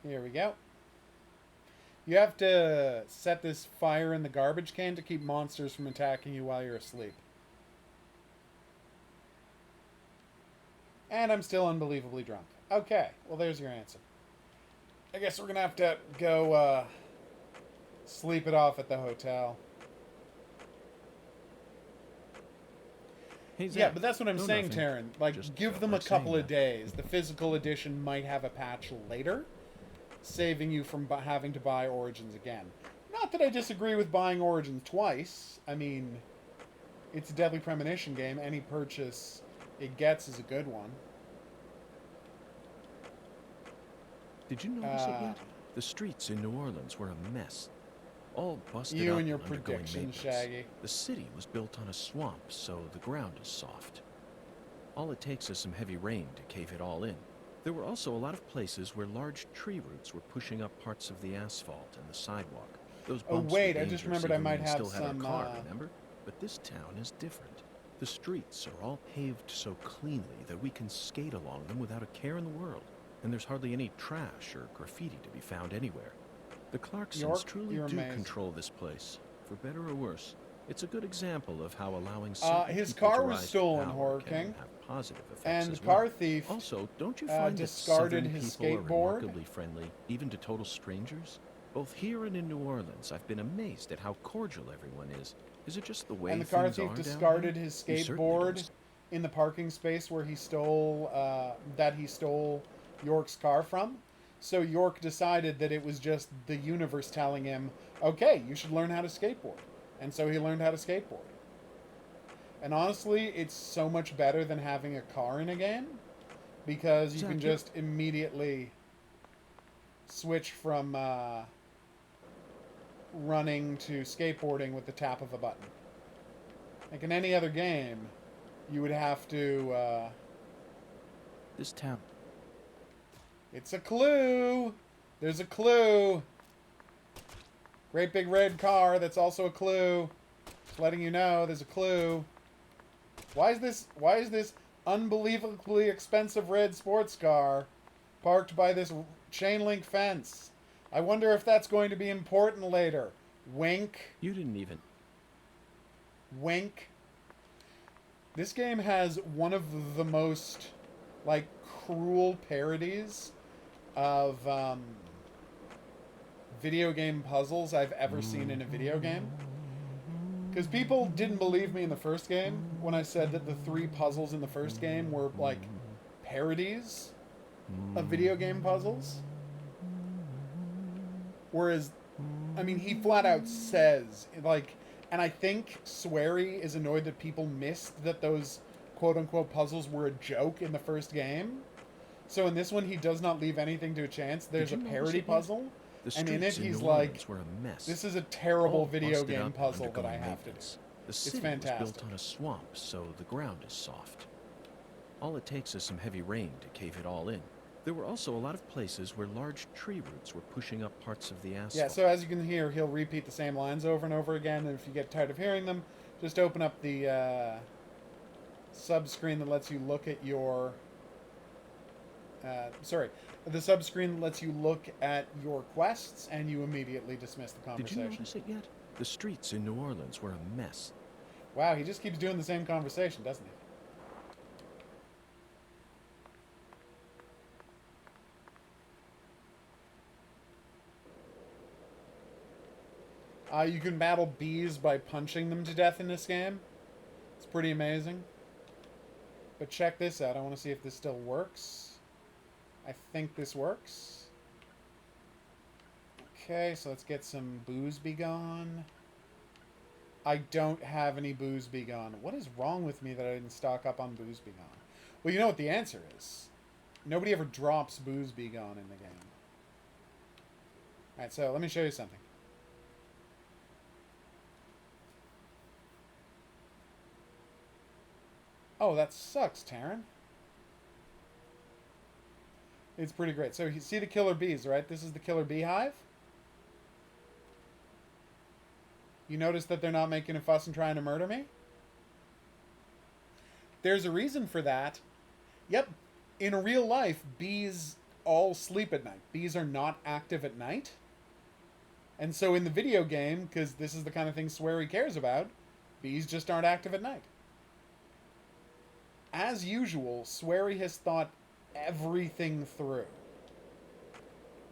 Here we go. You have to set this fire in the garbage can to keep monsters from attacking you while you're asleep. And I'm still unbelievably drunk. Okay, well there's your answer. I guess we're gonna have to go sleep it off at the hotel. Hey, Yeah, Zach. but that's what I'm No, saying, nothing. Taryn. Like, Just give felt them like a couple saying of that. days. The physical edition might have a patch later, saving you from having to buy Origins again. Not that I disagree with buying Origins twice. I mean, it's a Deadly Premonition game. Any purchase it gets is a good one. Did you notice it yet? The streets in New Orleans were a mess. All busted You up and your undergoing predictions, maintenance. Shaggy. The city was built on a swamp, so the ground is soft. All it takes is some heavy rain to cave it all in. There were also a lot of places where large tree roots were pushing up parts of the asphalt and the sidewalk. Those Oh, bumps wait, were I just dangerous remembered I even might when we have still had some, our car, remember? But this town is different. The streets are all paved so cleanly that we can skate along them without a care in the world. And there's hardly any trash or graffiti to be found anywhere. The Clarksons York, truly you're do amazing. control this place, for better or worse. It's a good example of how allowing certain His people car to was rise to stolen, power Horror can King. have positive effects And the as well. car thief Also, don't you find that discarded Southern his people are skateboard. remarkably friendly, even to total strangers? Both here and in New Orleans, I've been amazed at how cordial everyone is. Is it just the way And the car things thief are down discarded here? his You certainly skateboard don't in the parking space where he stole York's car from. So York decided that it was just the universe telling him, okay, you should learn how to skateboard. And so he learned how to skateboard. And honestly, it's so much better than having a car in a game, because you Zach, can you're- just immediately switch from running to skateboarding with the tap of a button. Like in any other game, you would have to... This town. It's a clue! There's a clue! Great big red car, that's also a clue. Just letting you know, there's a clue. Why is this unbelievably expensive red sports car parked by this chain link fence? I wonder if that's going to be important later. Wink. You didn't even. Wink. This game has one of the most, like, cruel parodies of video game puzzles I've ever seen in a video game. Because people didn't believe me in the first game when I said that the 3 puzzles in the first game were, like, parodies of video game puzzles. Whereas, I mean, he flat out says, like, and I think Swery is annoyed that people missed that those quote-unquote puzzles were a joke in the first game. So in this one, he does not leave anything to a chance. There's a you notice parody it yet? puzzle, The and in it streets he's New like, Orleans were a mess. this is a terrible All video busted game up puzzle that undergoing I have to do. maintenance. The city fantastic. was built on a swamp, so the ground is soft. All it takes is some heavy rain to cave it all in. There were also a lot of places where large tree roots were pushing up parts of the asphalt. Yeah, so as you can hear, he'll repeat the same lines over and over again, and if you get tired of hearing them, just open up the sub-screen that lets you look at your... the sub-screen that lets you look at your quests, and you immediately dismiss the Did conversation. you notice it yet? The streets in New Orleans were a mess. Wow, he just keeps doing the same conversation, doesn't he? You can battle bees by punching them to death in this game. It's pretty amazing. But check this out. I want to see if this still works. I think this works. Okay, so let's get some booze be gone. I don't have any booze be gone. What is wrong with me that I didn't stock up on booze be gone? Well, you know what the answer is. Nobody ever drops booze be gone in the game. Alright, so let me show you something. Oh, that sucks, Taryn. It's pretty great. So you see the killer bees, right? This is the killer beehive. You notice that they're not making a fuss and trying to murder me? There's a reason for that. Yep. In real life, bees all sleep at night. Bees are not active at night. And so in the video game, because this is the kind of thing Swery cares about, bees just aren't active at night. As usual, Swery has thought everything through.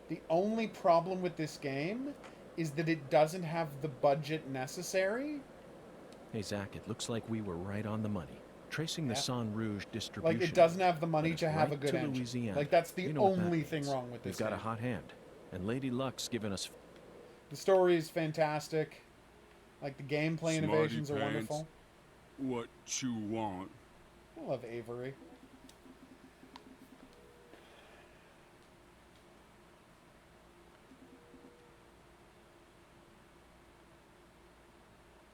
The only problem with this game is that it doesn't have the budget necessary. Hey, Zach, it looks like we were right on the money. Tracing the Yeah. San Rouge distribution. Like, it doesn't have the led money us to have a right good to engine. Louisiana. Like, that's the You know what that only thing means. wrong with this We've got game. a hot hand. And Lady Luck's given us... The story is fantastic. Like, the gameplay Smarty innovations are pants. wonderful. What you want? I love Avery.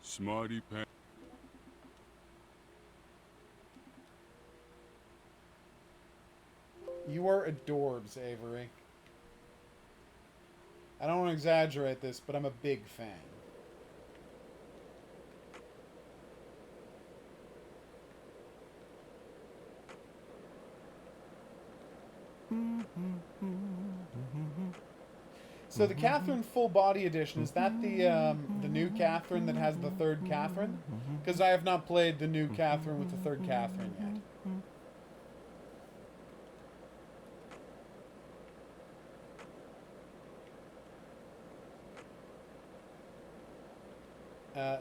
Smarty pants. You are adorbs, Avery. I don't want to exaggerate this, but I'm a big fan. So the Catherine Full Body Edition, is that the new Catherine that has the third Catherine? Because I have not played the new Catherine with the third Catherine yet.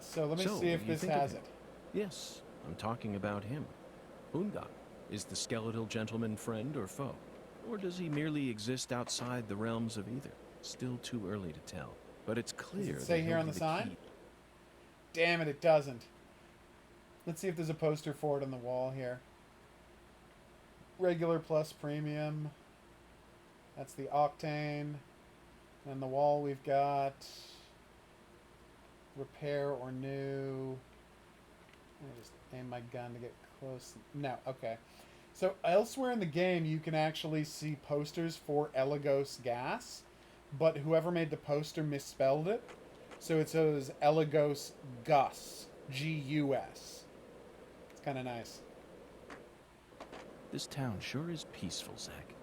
So let me So, see if what do you this think of has him? it. Yes, I'm talking about him. Unga. Is the skeletal gentleman friend or foe? Or does he merely exist outside the realms of either? Still too early to tell. But it's clear say that here he'll on be the side? key. Damn it, it doesn't. Let's see if there's a poster for it on the wall here. Regular plus premium. That's the Octane. And on the wall we've got repair or new. Let me just aim my gun to get close. No, okay. So elsewhere in the game you can actually see posters for Elagos gas, but whoever made the poster misspelled it. So it says Elagos Gus. G-U-S. It's kind of nice. This town sure is peaceful, Zach.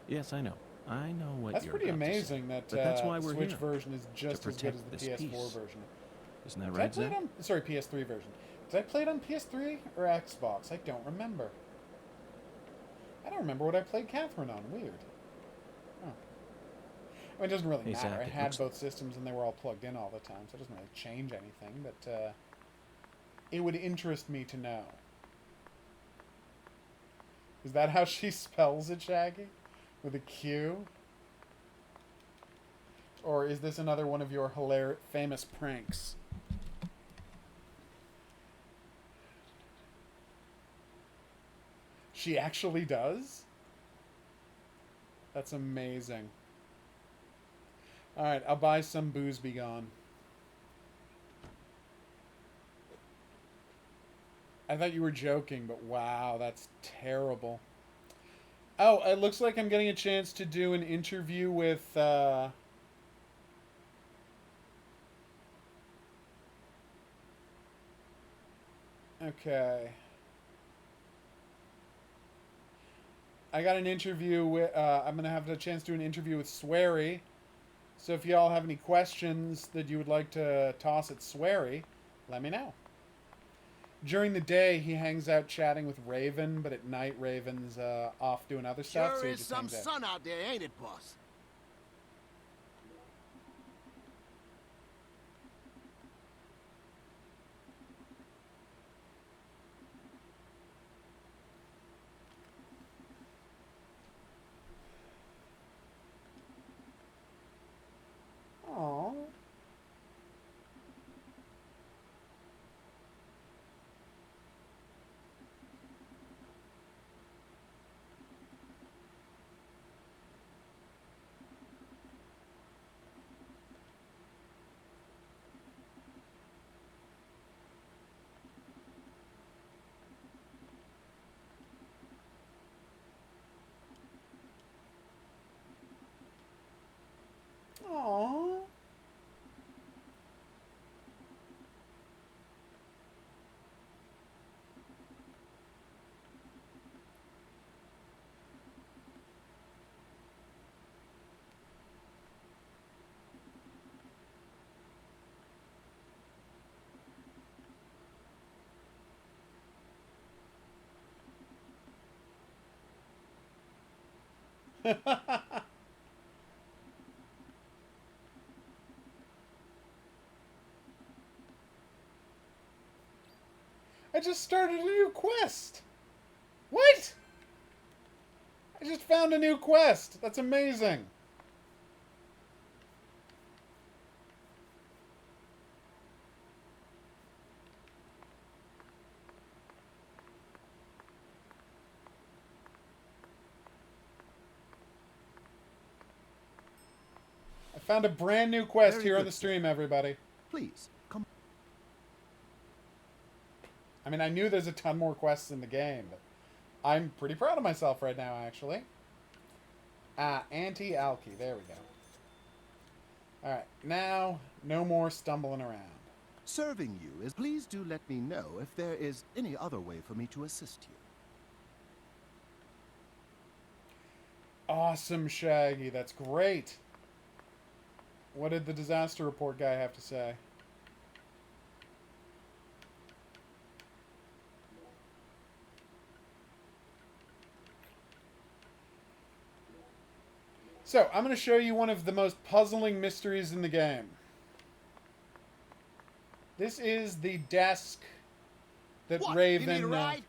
Yes, I know. I know what That's you're pretty about to say. amazing that But that's why we're Switch here, version is just to as good as protect the this PS4 peace. version. Isn't that Did I right, play it Zach? on, sorry, PS3 version. Did I play it on PS3 or Xbox? I don't remember. I don't remember what I played Catherine on. Weird. Oh. I mean, it doesn't really Hey, matter. Zach, I it had looks- both systems and they were all plugged in all the time, so it doesn't really change anything, but it would interest me to know. Is that how she spells it, Shaggy? With a Q? Or is this another one of your famous pranks? She actually does? That's amazing. Alright, I'll buy some Booze Be Gone. I thought you were joking, but wow, that's terrible. Oh, it looks like I'm getting a chance to do an interview with, okay. I got an interview with, I'm going to have a chance to do an interview with Swery. So if y'all have any questions that you would like to toss at Swery, let me know. During the day, he hangs out chatting with Raven, but at night, Raven's off doing other stuff, so Sure he is just some hangs out. sun out there, ain't it, boss? Aww. I just started a new quest. What? I just found a new quest. That's amazing. I found a brand new quest Very here on good, the sir. stream, everybody. Please, come. I mean, I knew there's a ton more quests in the game, but I'm pretty proud of myself right now, actually. Anti-alky. There we go. Alright, now, no more stumbling around. Serving you is. Please do let me know if there is any other way for me to assist you. Awesome, Shaggy. That's great. What did the disaster report guy have to say? So, I'm going to show you one of the most puzzling mysteries in the game. This is the desk that What? Raven... You need a ride?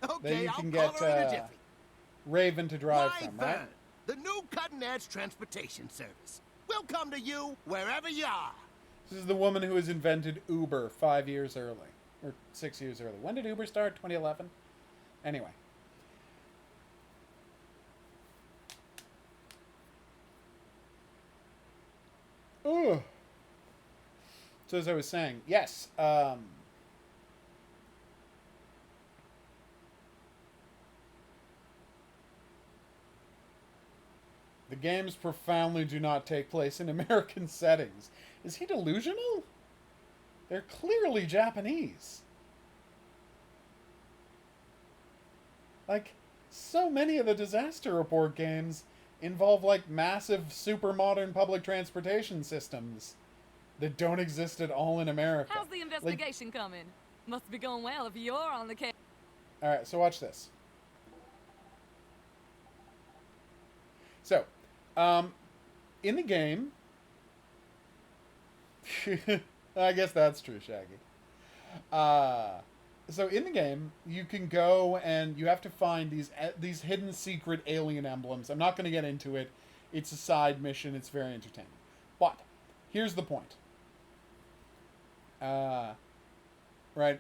that you Okay, can I'll get call her in a jiffy. Raven to drive Right from, right? then. The new cutting-edge transportation service. We'll come to you wherever you are. This is the woman who has invented Uber 5 years early. Or 6 years early. When did Uber start? 2011? Anyway. Ooh. So as I was saying, yes, the games profoundly do not take place in American settings. Is he delusional? They're clearly Japanese. Like, so many of the disaster report games involve, like, massive, super modern public transportation systems that don't exist at all in America. How's the investigation coming? Must be going well if you're on the case. Alright, so watch this. So, in the game... I guess that's true, Shaggy. So in the game, you can go and you have to find these hidden secret alien emblems. I'm not going to get into it. It's a side mission. It's very entertaining. But here's the point. Right.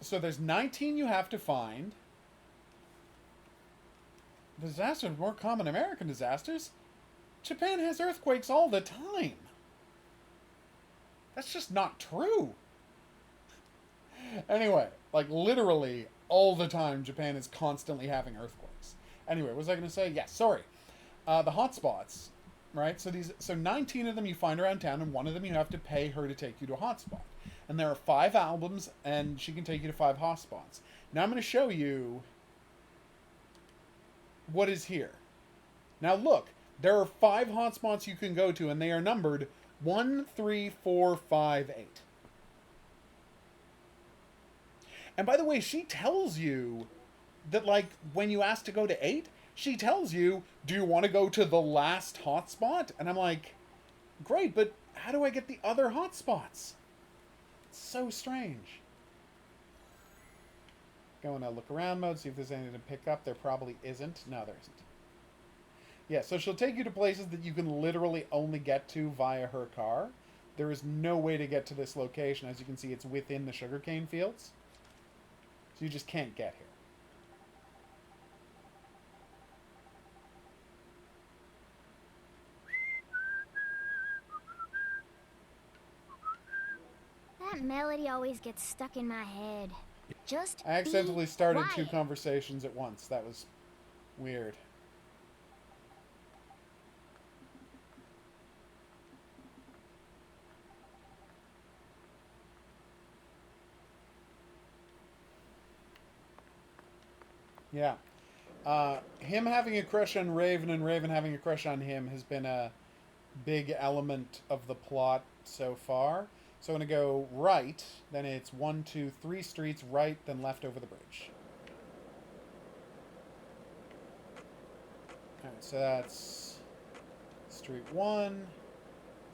So there's 19 you have to find. Disasters are more common American disasters. Japan has earthquakes all the time. That's just not true. Anyway, like literally all the time Japan is constantly having earthquakes. Anyway, what was I going to say? Yes, sorry. The hotspots, right? So 19 of them you find around town, and one of them you have to pay her to take you to a hotspot. And there are 5 albums, and she can take you to 5 hotspots. Now I'm going to show you what is here. Now look, there are 5 hotspots you can go to, and they are numbered 1, 3, 4, 5, 8. And by the way, she tells you that, like, when you ask to go to 8, she tells you, do you want to go to the last hotspot? And I'm like, great, but how do I get the other hotspots? It's so strange. Go in a look around mode, see if there's anything to pick up. There probably isn't. No, there isn't. Yeah, so she'll take you to places that you can literally only get to via her car. There is no way to get to this location. As you can see, it's within the sugarcane fields. So you just can't get here. That melody always gets stuck in my head. Just I accidentally started 2 quiet. conversations at once. That was weird. Yeah. Him having a crush on Raven and Raven having a crush on him has been a big element of the plot so far. So I'm going to go right, then it's 1, 2, 3 streets right, then left over the bridge. so that's Street 1.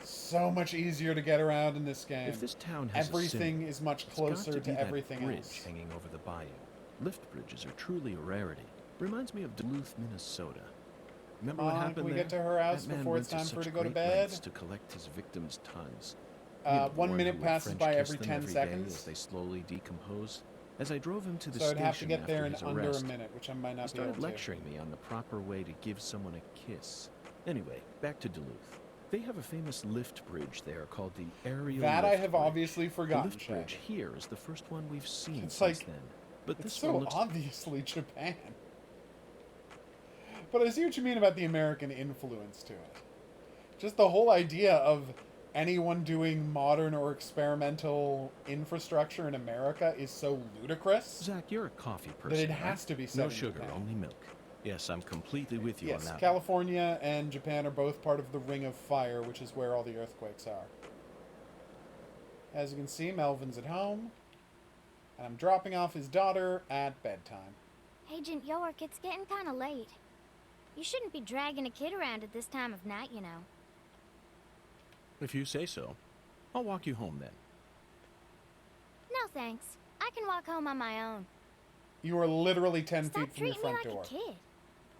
So much easier to get around in this game. If this town has Everything a symbol, is much it's got closer to, to be that everything bridge else. hanging over the bayou. Lift bridges are truly a rarity. Reminds me of Duluth, Minnesota. Remember what happened Can we there? get to her house That man before went it's time for her to such go to great bed? lengths to collect his victims' tongues. You know, the 1 one minute who would passes French by kiss every them 10 every day seconds. as they slowly decompose. As I drove him to the So I'd station have to get there in after his under arrest, a minute, which I might he not be started able to. lecturing me on the proper way to give someone a kiss. Anyway, back to Duluth. They have a famous lift bridge there called the Aerial That I Lift have Bridge. obviously The forgotten, lift bridge Shaggy. here is the first one we've seen It's since like- then. But It's this so one looks obviously Japan. But I see what you mean about the American influence to it. Just the whole idea of anyone doing modern or experimental infrastructure in America is so ludicrous. Zach, you're a coffee person. it right? has to be set No in sugar, Japan. only milk. Yes, I'm completely with you on Yes, that. California and Japan are both part of the Ring of Fire, which is where all the earthquakes are. As you can see, Melvin's at home. And I'm dropping off his daughter at bedtime. Agent York, it's getting kind of late. You shouldn't be dragging a kid around at this time of night, you know. If you say so, I'll walk you home then. No thanks. I can walk home on my own. You are literally 10 Stop feet from your treating me front like door. a kid.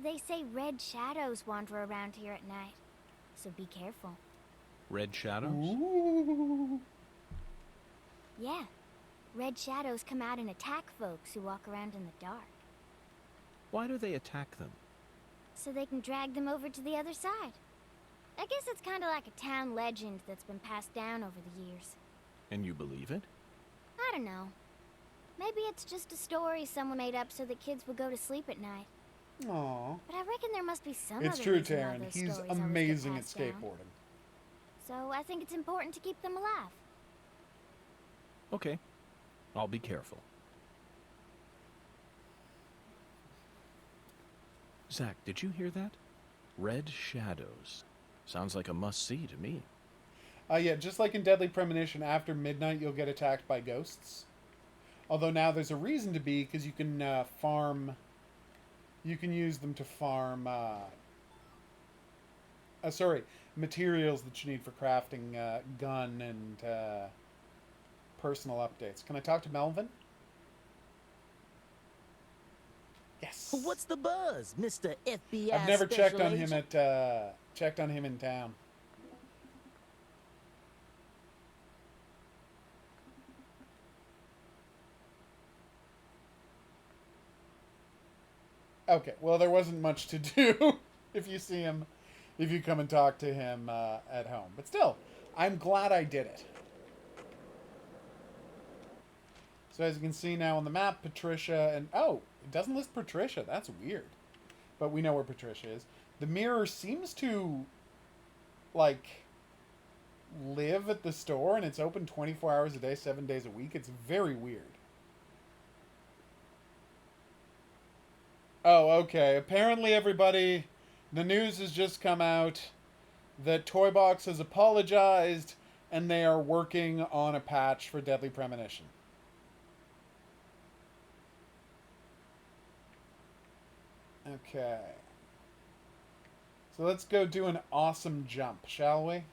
They say red shadows wander around here at night, so be careful. Red shadows? Ooh. Yeah, red shadows come out and attack folks who walk around in the dark, Why do they attack them? so they can drag them over to the other side. I guess it's kind of like a town legend that's been passed down over the years. And you believe it? I don't know. Maybe it's just a story someone made up so that kids would go to sleep at night. Aw. But I reckon there must be some It's other true, reason why Taryn. those He's stories always get amazing at passed down. skateboarding. So I think it's important to keep them alive. Okay. I'll be careful. Zach, did you hear that? Red shadows. Sounds like a must-see to me. Yeah, just like in Deadly Premonition, after midnight you'll get attacked by ghosts. Although now there's a reason to be, because you can farm... You can use them to farm... materials that you need for crafting gun and personal updates. Can I talk to Melvin? Yes. What's the buzz, Mr. FBI I've never checked special on him agent? at checked on him in town. Okay, well there wasn't much to do if you see him, if you come and talk to him at home. But still, I'm glad I did it. So as you can see now on the map, Patricia and... Oh, it doesn't list Patricia. That's weird. But we know where Patricia is. The mirror seems to, like, live at the store, and it's open 24 hours a day, 7 days a week. It's very weird. Oh, okay. Apparently, everybody, the news has just come out that Toy Box has apologized, and they are working on a patch for Deadly Premonition. Okay. So let's go do an awesome jump, shall we?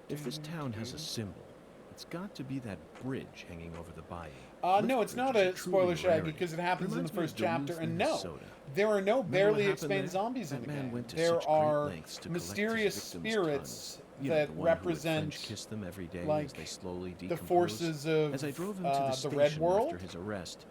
If this town has a symbol, it's got to be that bridge hanging over the bayou. No, Lift it's not bridges a are truly spoiler, Shaggy, rarity. because it happens in the Reminds me of first chapter. Duluth, And no, Minnesota. there are no Remember what barely happened explained there? zombies in That the man game. went to There such great are lengths to collect his mysterious victims' spirits tongues. You know, that the one who would represent French kiss them every day like as they slowly the decompose. forces of As I drove him to the the station Red World, after his arrest,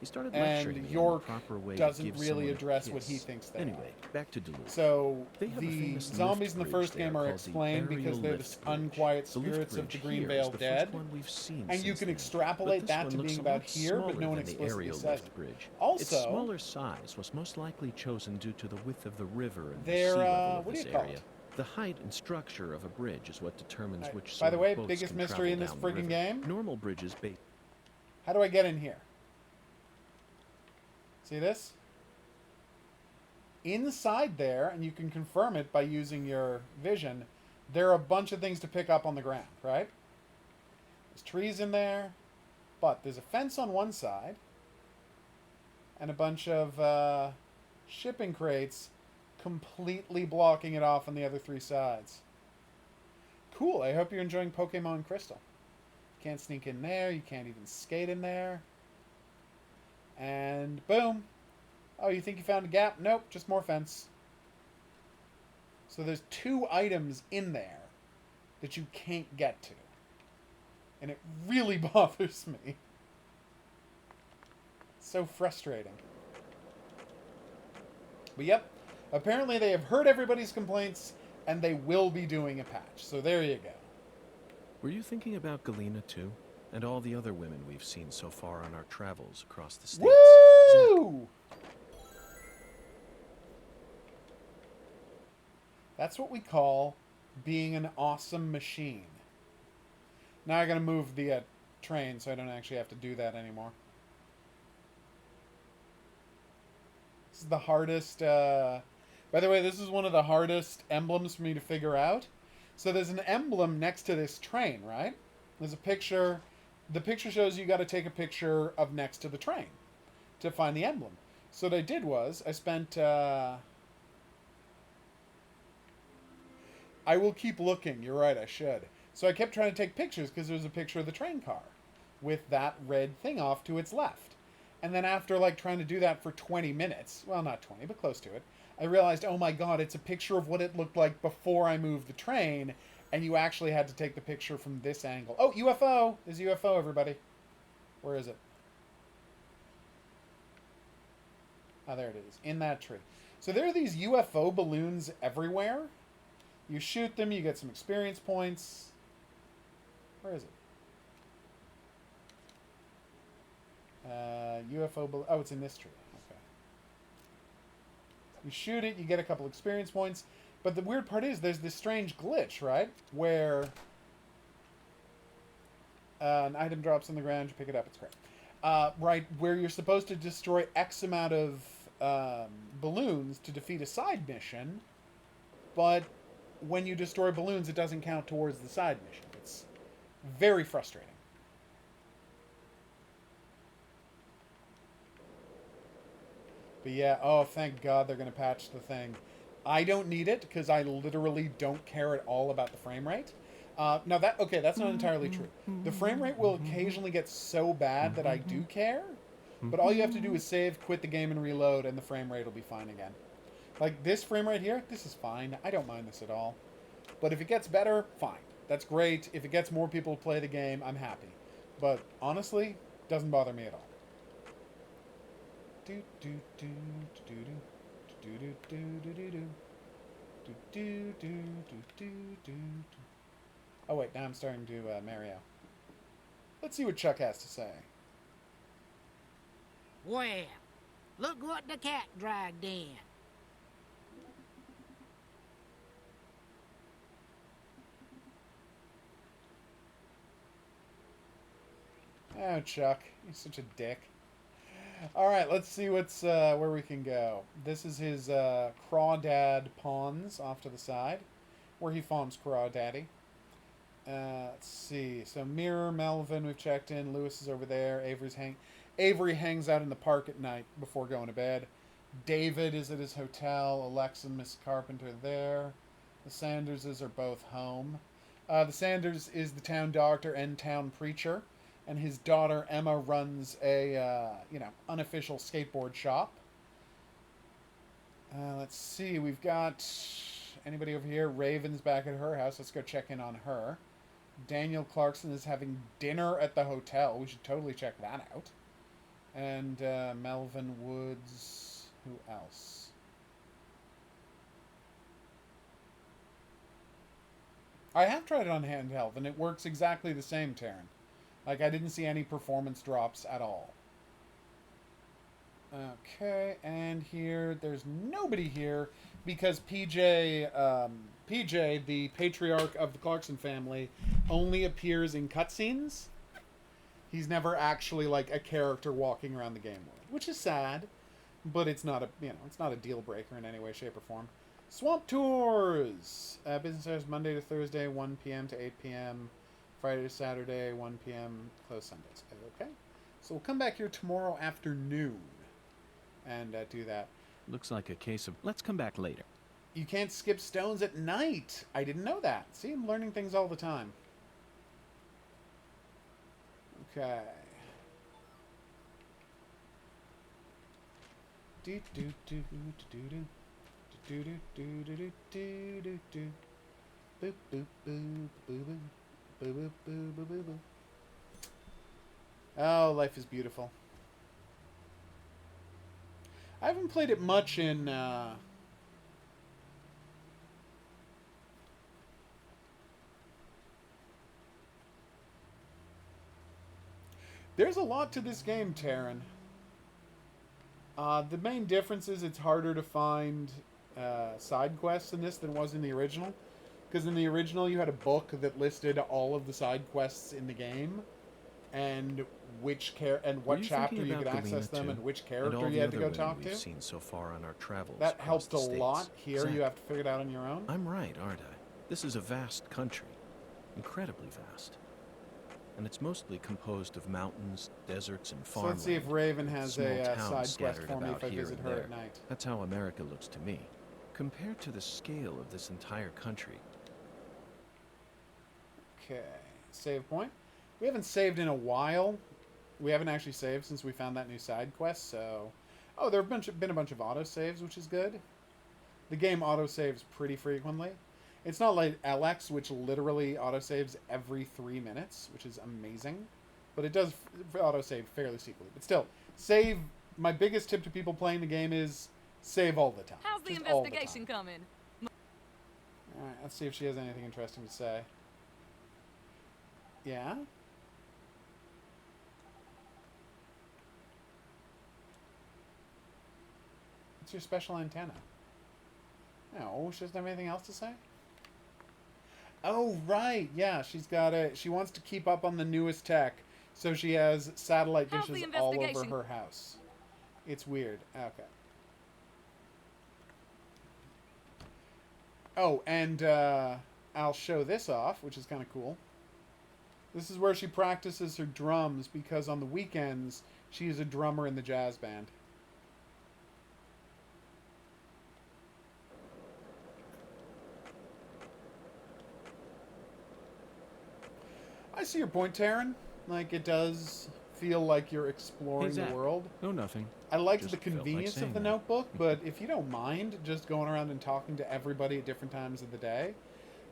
he started lecturing and me York on the proper way doesn't to give really someone a address what he kiss. thinks they Anyway, back to Duluth. So They have a the famous zombies in the lift first bridge game there are called the explained because Aerial they're the Lift Bridge. unquiet The lift spirits of bridge the here is Greenvale the dead. first one we've seen And you since can then. extrapolate But this that one to looks being a about lot here, but smaller no one than the explicitly aerial says lift it. bridge. Also, its smaller size was most likely chosen due to the width of the river and the they're, sea level of what do this you call area. it? The height and structure of a bridge is what determines Right. which By sort the of way, boats biggest can mystery travel in this down the friggin' river. game? Normal bridges How do I get in here? See this? inside there, and you can confirm it by using your vision, there are a bunch of things to pick up on the ground, right? There's trees in there, but there's a fence on one side, and a bunch of shipping crates completely blocking it off on the other three sides. Cool, I hope you're enjoying Pokemon Crystal. You can't sneak in there, you can't even skate in there. And boom. Oh, you think you found a gap? Nope, just more fence. So there's 2 items in there that you can't get to. And it really bothers me. It's so frustrating. But yep, apparently they have heard everybody's complaints, and they will be doing a patch. So there you go. Were you thinking about Galena too? And all the other women we've seen so far on our travels across the states? Woo! That's what we call being an awesome machine. Now I gotta move the train so I don't actually have to do that anymore. This is the hardest, by the way, this is one of the hardest emblems for me to figure out. So there's an emblem next to this train, right? There's a picture. The picture shows you got to take a picture of next to the train to find the emblem. So what I did was I spent... I will keep looking. You're right, I should. So I kept trying to take pictures because there's a picture of the train car with that red thing off to its left. And then after like trying to do that for 20 minutes, well, not 20, but close to it, I realized, oh my god, it's a picture of what it looked like before I moved the train, and you actually had to take the picture from this angle. Oh, UFO! There's a UFO, everybody. Where is it? Oh, there it is. In that tree. So there are these UFO balloons everywhere. You shoot them, you get some experience points. Where is it? UFO balloon. Oh, it's in this tree. Okay. You shoot it, you get a couple experience points. But the weird part is there's this strange glitch, right? Where an item drops on the ground, you pick it up, it's great. Right, where you're supposed to destroy X amount of balloons to defeat a side mission, but when you destroy balloons, it doesn't count towards the side mission. It's very frustrating. But yeah, oh, thank God they're going to patch the thing. I don't need it because I literally don't care at all about the frame rate. Now that, okay, that's not entirely true. The frame rate will occasionally get so bad that I do care, but all you have to do is save, quit the game, and reload, and the frame rate will be fine again. Like this frame rate here, this is fine. I don't mind this at all. But if it gets better, fine. That's great. If it gets more people to play the game, I'm happy. But honestly, doesn't bother me at all. Oh wait, now I'm starting to Mario. Let's see what Chuck has to say. Well, look what the cat dragged in. Oh, Chuck, you're such a dick. All right, let's see what's where we can go. This is his Crawdad Ponds off to the side, where he farms Crawdaddy. Let's see. So Mirror, Melvin, we've checked in. Lewis is over there. Avery hangs out in the park at night before going to bed. David is at his hotel. Alexa and Miss Carpenter there. The Sanderses are both home. The Sanders is the town doctor and town preacher. And his daughter, Emma, runs a, unofficial skateboard shop. Let's see. We've got anybody over here? Raven's back at her house. Let's go check in on her. Daniel Clarkson is having dinner at the hotel. We should totally check that out. And Melvin Woods. Who else? I have tried it on handheld, and it works exactly the same, Taryn. Like, I didn't see any performance drops at all. Okay, and here, there's nobody here because PJ, the patriarch of the Clarkson family, only appears in cutscenes. He's never actually, like, a character walking around the game world, which is sad. but it's not a it's not a deal breaker in any way, shape, or form. Swamp tours. Business hours Monday to Thursday, 1 p.m. to 8 p.m. Friday to Saturday, 1 p.m. Closed Sundays. Okay. So we'll come back here tomorrow afternoon and do that. Looks like a case of let's come back later. You can't skip stones at night. I didn't know that. See, I'm learning things all the time. Okay. Do do do do do do do do do do do do. Boop boop boop boop boop boop boop boop boop boop. Oh, life is beautiful. I haven't played it much in There's a lot to this game, Taryn. The main difference is it's harder to find side quests in this than it was in the original. Because in the original, you had a book that listed all of the side quests in the game, and what chapter you could access them, and which character you had to go talk to. Seen so far on our travels that across helped the a states. lot. Here, Exactly. you have to figure it out on your own. I'm right, aren't I? This is a vast country, incredibly vast, and it's mostly composed of mountains, deserts, and So farmland. let's see if Raven has Small a towns side quest scattered for me about if I here visit and her there. at night. That's how America looks to me. Compared to the scale of this entire country, Okay, save point. We haven't saved in a while. We haven't actually saved since we found that new side quest, so... Oh, there have been a bunch of autosaves, which is good. The game autosaves pretty frequently. It's not like LX, which literally autosaves every 3 minutes, which is amazing. But it does autosave fairly secretly. But still, save... My biggest tip to people playing the game is save all the time. How's the Just all the investigation time. coming? Alright, let's see if she has anything interesting to say. Yeah? What's your special antenna? No, she doesn't have anything else to say? Oh, right. Yeah, she wants to keep up on the newest tech, so she has satellite How's the dishes all over investigation? her house. It's weird. Okay. Oh, and I'll show this off, which is kind of cool. This is where she practices her drums, because on the weekends, she is a drummer in the jazz band. I see your point, Taryn. Like, it does feel like you're exploring Hey, the Zach. world. no nothing. I liked Just the felt like convenience of saying the that. notebook, but if you don't mind just going around and talking to everybody at different times of the day,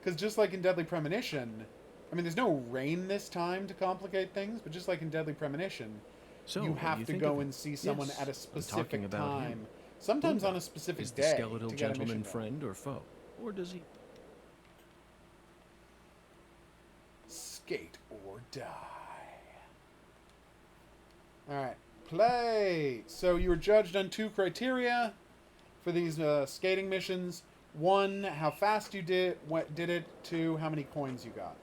because just like in Deadly Premonition, I mean, there's no rain this time to complicate things, but just like in Deadly Premonition, So, you what do have you to think go of and it? see someone Yes, at a I'm specific talking about him. time, sometimes on a Boondock. specific Is the day skeletal to get a gentleman mission going. friend or foe? Or does he... Skate or die. Alright, play! So you were judged on 2 criteria for these skating missions. 1, how fast you did it. 2, how many coins you got.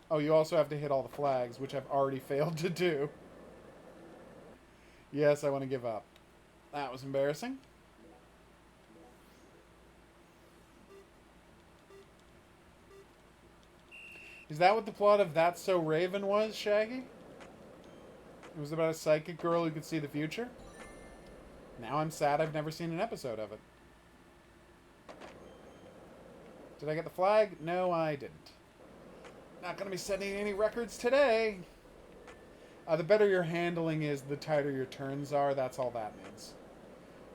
Oh, you also have to hit all the flags, which I've already failed to do. Yes, I want to give up. That was embarrassing. Is that what the plot of That's So Raven was, Shaggy? It was about a psychic girl who could see the future? Now I'm sad I've never seen an episode of it. Did I get the flag? No, I didn't. Not going to be setting any records today. The better your handling is, the tighter your turns are. That's all that means.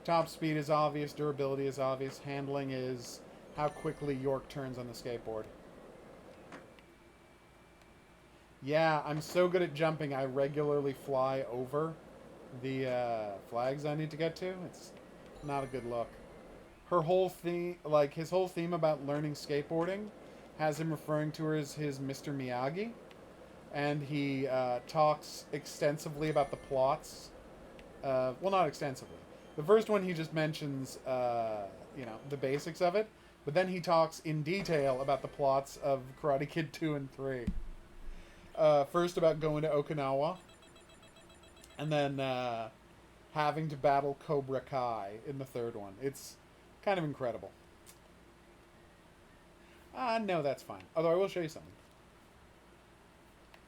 Top speed is obvious. Durability is obvious. Handling is how quickly York turns on the skateboard. Yeah, I'm so good at jumping, I regularly fly over the flags I need to get to. It's not a good look. Her whole theme, like his whole theme about learning skateboarding, has him referring to her as his Mr. Miyagi. And he talks extensively about the plots. Well, not extensively. The first one he just mentions, you know, the basics of it. But then he talks in detail about the plots of Karate Kid 2 and 3. First about going to Okinawa. And then having to battle Cobra Kai in the third one. It's kind of incredible. No, that's fine. Although I will show you something.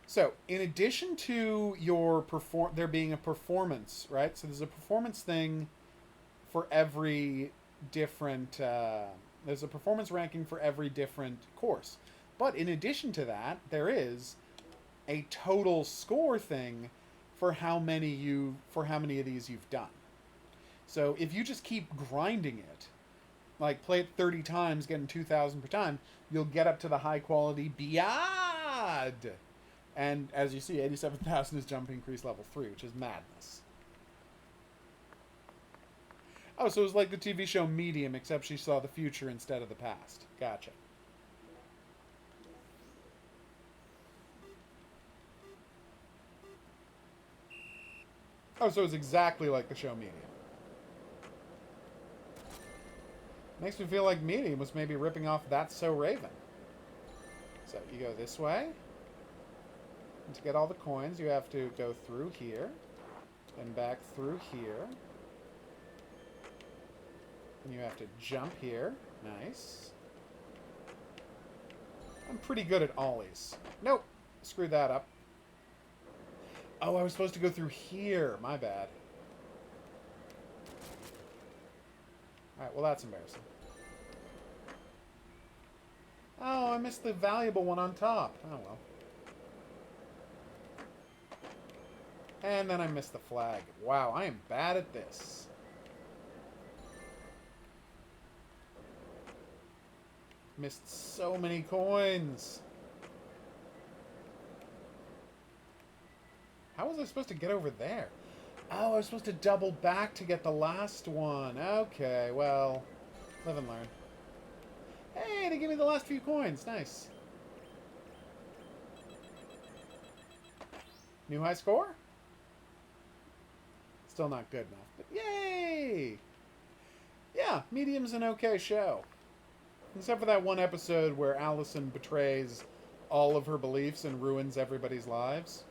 So, in addition to your there being a performance, right? So there's a performance thing for every different... there's a performance ranking for every different course. But in addition to that, there is a total score thing for how many of these you've done. So if you just keep grinding it, like play it 30 times, getting 2,000 per time, you'll get up to the high quality Beyond. And as you see, 87,000 is jump increase level 3, which is madness. Oh, so it was like the TV show Medium, except she saw the future instead of the past. Gotcha. Oh, so it's exactly like the show Medium. Makes me feel like Medium was maybe ripping off That's So Raven. So you go this way. And to get all the coins, you have to go through here. Then back through here. And you have to jump here. Nice. I'm pretty good at ollies. Nope. Screwed that up. Oh, I was supposed to go through here. My bad. Alright, well that's embarrassing. Oh, I missed the valuable one on top. Oh well. And then I missed the flag. Wow, I am bad at this. Missed so many coins. How was I supposed to get over there? Oh, I was supposed to double back to get the last one. Okay, well, live and learn. Hey, they gave me the last few coins. Nice. New high score? Still not good enough, but yay! Yeah, Medium's an okay show. Except for that one episode where Allison betrays all of her beliefs and ruins everybody's lives.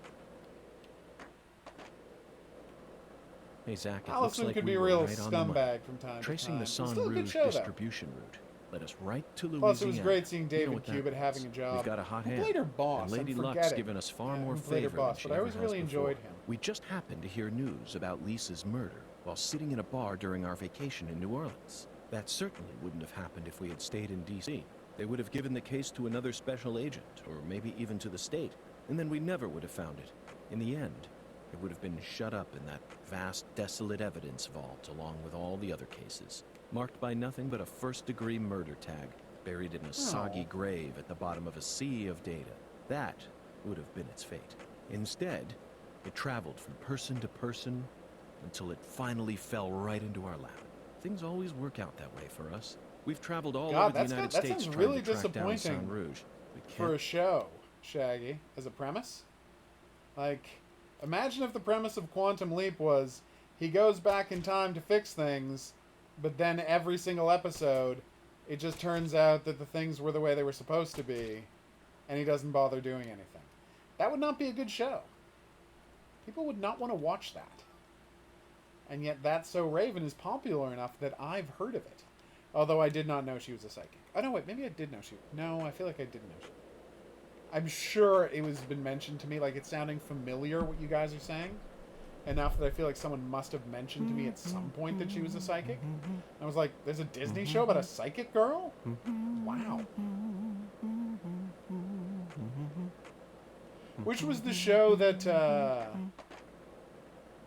Hey, Zach, it Allison looks like could we be a were real right on the money. scumbag from time Tracing to the time. San Still a good Rouge show, though. distribution route led us right to Louisiana. Plus, it was great seeing You know David what that Cubitt having a means. job. We've got a hot Who hand. played her boss? And Lady I'm Luck's forgetting. given us far Yeah, more who played her favor boss, than she but I ever always has really before. enjoyed him. We just happened to hear news about Lisa's murder while sitting in a bar during our vacation in New Orleans. That certainly wouldn't have happened if we had stayed in D.C. They would have given the case to another special agent, or maybe even to the state, and then we never would have found it. In the end, it would have been shut up in that vast, desolate evidence vault along with all the other cases, marked by nothing but a first-degree murder tag buried in a soggy grave at the bottom of a sea of data. That would have been its fate. Instead, it traveled from person to person until it finally fell right into our lap. Things always work out that way for us. We've traveled all over the United States sounds trying really to track down disappointing San Rouge. We can't. For a show, Shaggy, as a premise. Like, imagine if the premise of Quantum Leap was he goes back in time to fix things, but then every single episode, it just turns out that the things were the way they were supposed to be, and he doesn't bother doing anything. That would not be a good show. People would not want to watch that. And yet That's So Raven is popular enough that I've heard of it. Although I did not know she was a psychic. Oh, no, wait, maybe I did know she... No, I feel like I didn't know she... I'm sure it was been mentioned to me, like it's sounding familiar what you guys are saying. Enough that I feel like someone must have mentioned to me at some point that she was a psychic. I was like, there's a Disney show about a psychic girl? Wow. Which was the show that,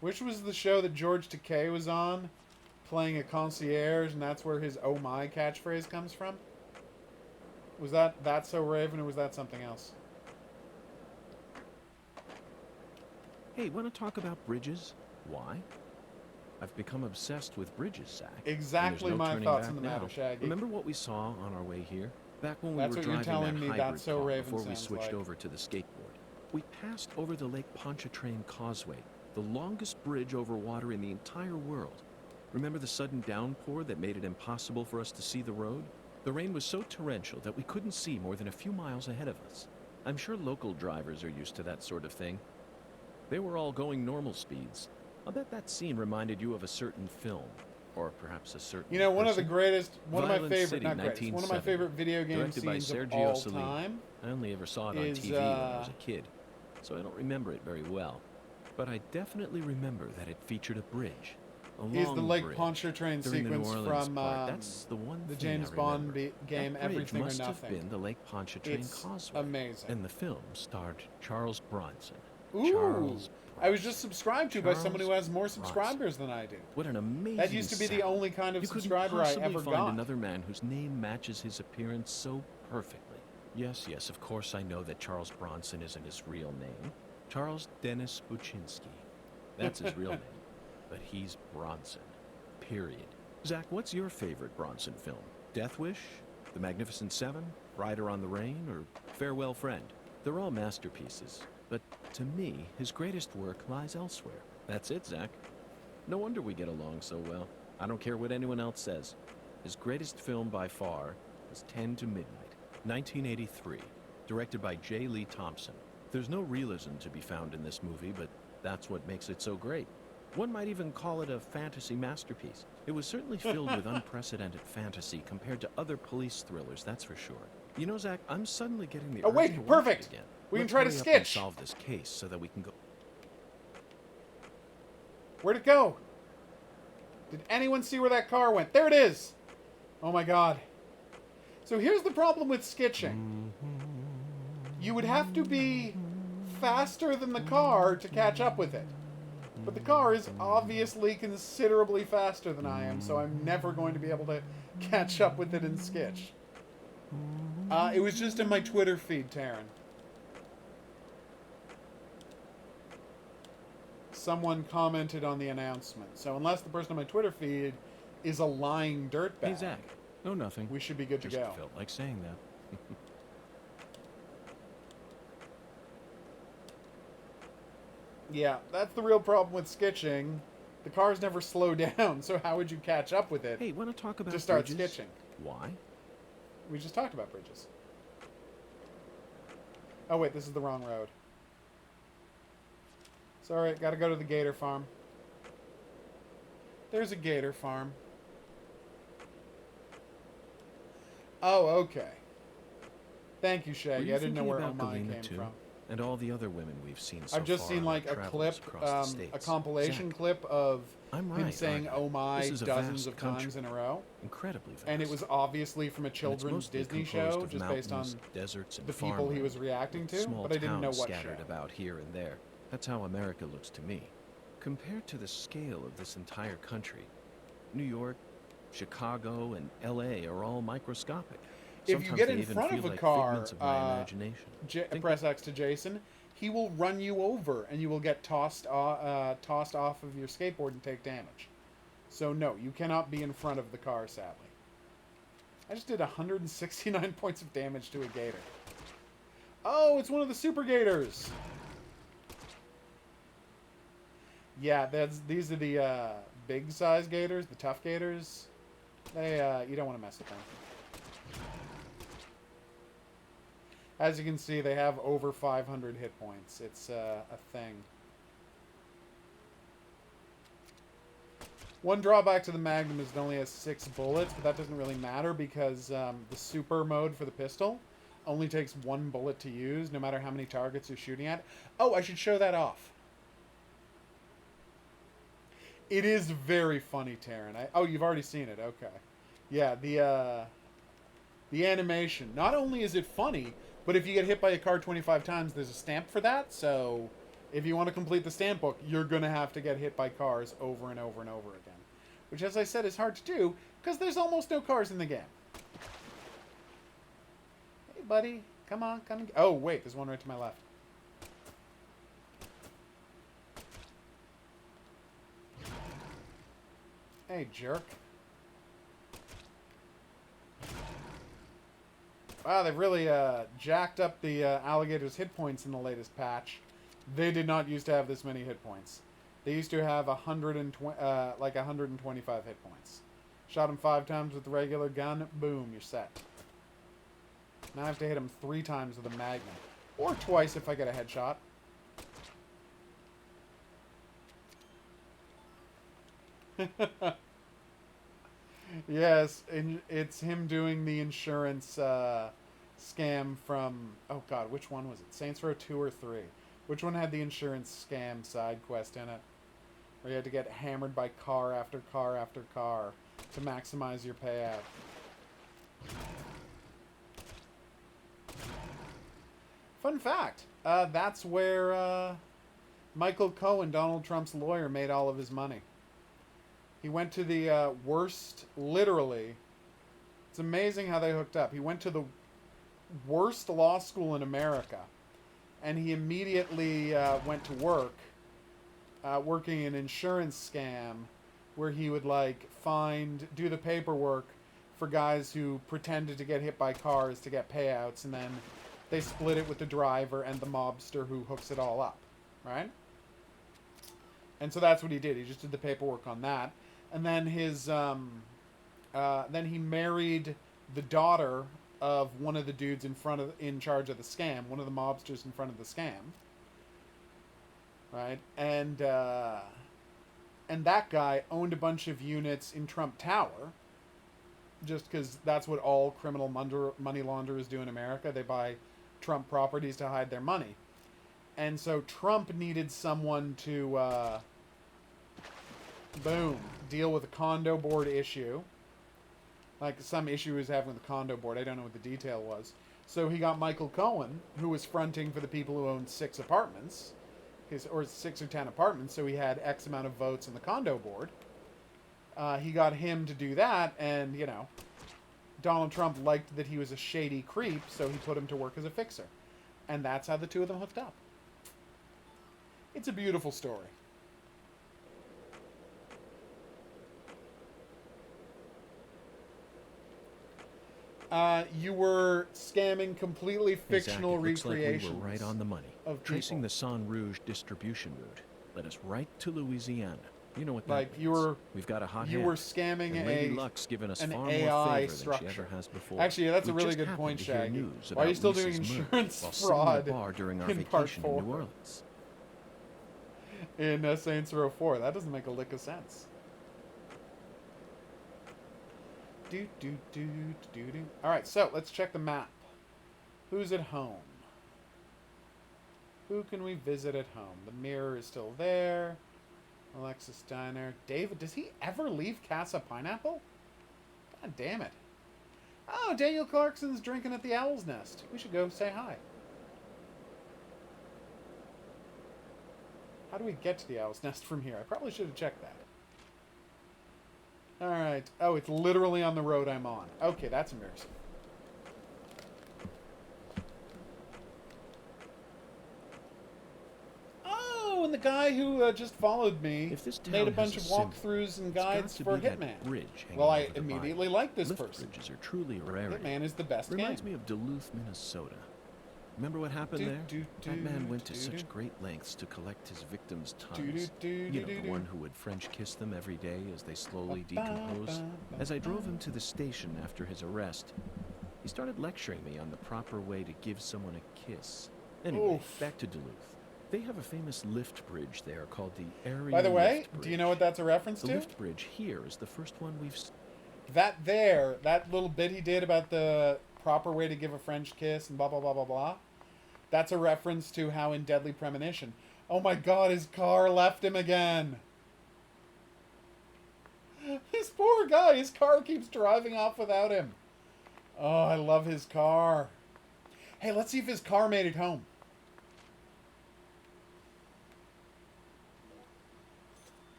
which was the show that George Takei was on? Playing a concierge, and that's where his "oh my" catchphrase comes from? Was that That's So Raven, or was that something else? Hey, want to talk about bridges? Why? I've become obsessed with bridges, Zach. Exactly and there's no my turning thoughts back on the now. matter, Shaggy. Remember what we saw on our way here? Back when we That's were what you're driving telling that me hybrid That's So car Raven before we sounds switched like. over to the skateboard. We passed over the Lake Pontchartrain Causeway, the longest bridge over water in the entire world. Remember the sudden downpour that made it impossible for us to see the road? The rain was so torrential that we couldn't see more than a few miles ahead of us. I'm sure local drivers are used to that sort of thing. They were all going normal speeds, I'll bet that scene reminded you of a certain film, or perhaps a certain You know, one of the person. greatest, one of my Violent favorite, City, not greatest, one of my 1970, favorite video game directed by scenes of Sergio all Sollima. time I only ever saw it on is, TV when I was a kid, so I don't remember it very well. But I definitely remember that it featured a bridge. A long is the Lake bridge. Pontchartrain During the New sequence Orleans from part, that's the one the thing James I Bond remember. game That bridge Everything or must have Nothing. been the Lake Pontchartrain It's Causeway. amazing. And the film starred Charles Bronson. Ooh, Charles I was just subscribed to by someone who has more Bronson. subscribers than I do. What an amazing That used to be the sound. only kind of You couldn't subscriber I possibly ever find got. another man whose name matches his appearance so perfectly. Yes, yes, of course I know that Charles Bronson isn't his real name. Charles Dennis Buczynski. That's his real name. But he's Bronson. Period. Zach, what's your favorite Bronson film? Death Wish? The Magnificent Seven? Rider on the Rain? Or Farewell Friend? They're all masterpieces. But to me, his greatest work lies elsewhere. That's it, Zach. No wonder we get along so well. I don't care what anyone else says. His greatest film by far was 10 to Midnight, 1983, directed by J. Lee Thompson. There's no realism to be found in this movie, but that's what makes it so great. One might even call it a fantasy masterpiece. It was certainly filled with unprecedented fantasy compared to other police thrillers, that's for sure. You know, Zach, I'm suddenly getting the Oh, urge wait, to watch perfect! it again. We can Let's try to hurry up and sketch. solve this case so that we can go. Where'd it go? Did anyone see where that car went? There it is! Oh my god. So here's the problem with sketching. You would have to be faster than the car to catch up with it. But the car is obviously considerably faster than I am, so I'm never going to be able to catch up with it in sketch. It was just in my Twitter feed, Taryn. Someone commented on the announcement. So unless the person on my Twitter feed is a lying dirtbag, Hey, Zach. No, nothing. we should be good Just to go. felt like saying that. Yeah, that's the real problem with sketching. The cars never slow down, so how would you catch up with it Hey, want to talk about to start bridges? sketching? Why? We just talked about bridges. Oh wait, this is the wrong road. Sorry, gotta go to the gator farm. There's a gator farm. Oh, okay. Thank you, Were Shaggy. you I didn't know thinking where about Omai Galena, came too? from. And all the other women we've seen so I've just far seen on like our a travels clip, across the a States. compilation Zach, clip of I'm him right, saying aren't I? "Oh my" This is a dozens vast of times country. in a row, Incredibly vast. and it was obviously from a And it's children's mostly Disney composed show, of just based on mountains, deserts, and the people he farmland, was reacting with to, small but I didn't know towns what scattered show. about here and there. That's how America looks to me. Compared to the scale of this entire country, New York, Chicago, and L.A. are all microscopic. If you Sometimes get they in even front feel of a like car, figments of my imagination. Think press X to Jason, he will run you over, and you will get tossed off of your skateboard and take damage. So no, you cannot be in front of the car, sadly. I just did 169 points of damage to a gator. Oh, it's one of the super gators. Yeah, these are the big size gators, the tough gators. They you don't want to mess with them. As you can see, they have over 500 hit points. It's a thing. One drawback to the Magnum is it only has 6 bullets, but that doesn't really matter because the super mode for the pistol only takes 1 bullet to use, no matter how many targets you're shooting at. Oh, I should show that off. It is very funny, Taryn. Oh, you've already seen it. Okay. Yeah, the animation. Not only is it funny, but if you get hit by a car 25 times, there's a stamp for that. So if you want to complete the stamp book, you're going to have to get hit by cars over and over and over again. Which, as I said, is hard to do because there's almost no cars in the game. Hey, buddy. Come on. Come. Oh, wait. There's one right to my left. Hey, jerk. Wow, they've really jacked up the alligator's hit points in the latest patch. They did not used to have this many hit points. They used to have 125 hit points. Shot him 5 times with the regular gun, boom, you're set. Now I have to hit him 3 times with a Magnum. Or twice if I get a headshot. Yes, and it's him doing the insurance scam from... Oh, God, which one was it? Saints Row 2 or 3? Which one had the insurance scam side quest in it? Where you had to get hammered by car after car after car to maximize your payout. Fun fact, that's where Michael Cohen, Donald Trump's lawyer, made all of his money. He went to the worst, literally, it's amazing how they hooked up. He went to the worst law school in America, and he immediately went to work, working an insurance scam, where he would, like, do the paperwork for guys who pretended to get hit by cars to get payouts, and then they split it with the driver and the mobster who hooks it all up, right? And so that's what he did. He just did the paperwork on that. And then then he married the daughter of one of the dudes in charge of the scam, one of the mobsters in front of the scam, right? And that guy owned a bunch of units in Trump Tower, just because that's what all criminal money launderers do in America. They buy Trump properties to hide their money. And so Trump needed someone to, deal with a condo board issue. Like some issue he was having with the condo board. I don't know what the detail was. So he got Michael Cohen, who was fronting for the people who owned 6 apartments. Or 6 or 10 apartments, so he had X amount of votes in the condo board. He got him to do that, and, you know, Donald Trump liked that he was a shady creep, so he put him to work as a fixer. And that's how the two of them hooked up. It's a beautiful story. You were scamming completely fictional recreations. Looks like we were right on the money. Tracing the San Rouge distribution route led us right to Louisiana. You know what that means. We've got a hot hand. You were scamming and Lady Luck's given us an far AI more favor structure. than she ever has before. Actually, that's a We really just good point, happened to hear Shaggy. news Why are you about still doing Lisa's murder insurance while sitting in a fraud bar during our in Part vacation in 4? New Orleans? In Saints Row 4. That doesn't make a lick of sense. Alright, so let's check the map. Who's at home? Who can we visit at home? The mirror is still there. Alexis Diner. David, does he ever leave Casa Pineapple? God damn it. Oh, Daniel Clarkson's drinking at the Owl's Nest. We should go say hi. How do we get to the Owl's Nest from here? I probably should have checked that. Alright. Oh, it's literally on the road I'm on. Okay, that's embarrassing. Oh, and the guy who just followed me made a bunch of walkthroughs and guides for Hitman. Well, I immediately like this person. Bridges are truly a rarity. Hitman is the best game. Reminds me of Duluth, Minnesota. Remember what happened there? That man went to such great lengths to collect his victims' tongues. You know, the one who would French kiss them every day as they slowly decompose. As I drove him to the station after his arrest, he started lecturing me on the proper way to give someone a kiss. Anyway, back to Duluth. They have a famous lift bridge there called the Area By the way, Lift Bridge. do you know what that's a reference to? The lift bridge here is the first one we've... That little bit he did about the proper way to give a French kiss and blah, blah, blah, blah, blah. That's a reference to how in Deadly Premonition. Oh my god, his car left him again. This poor guy, his car keeps driving off without him. Oh, I love his car. Hey, let's see if his car made it home.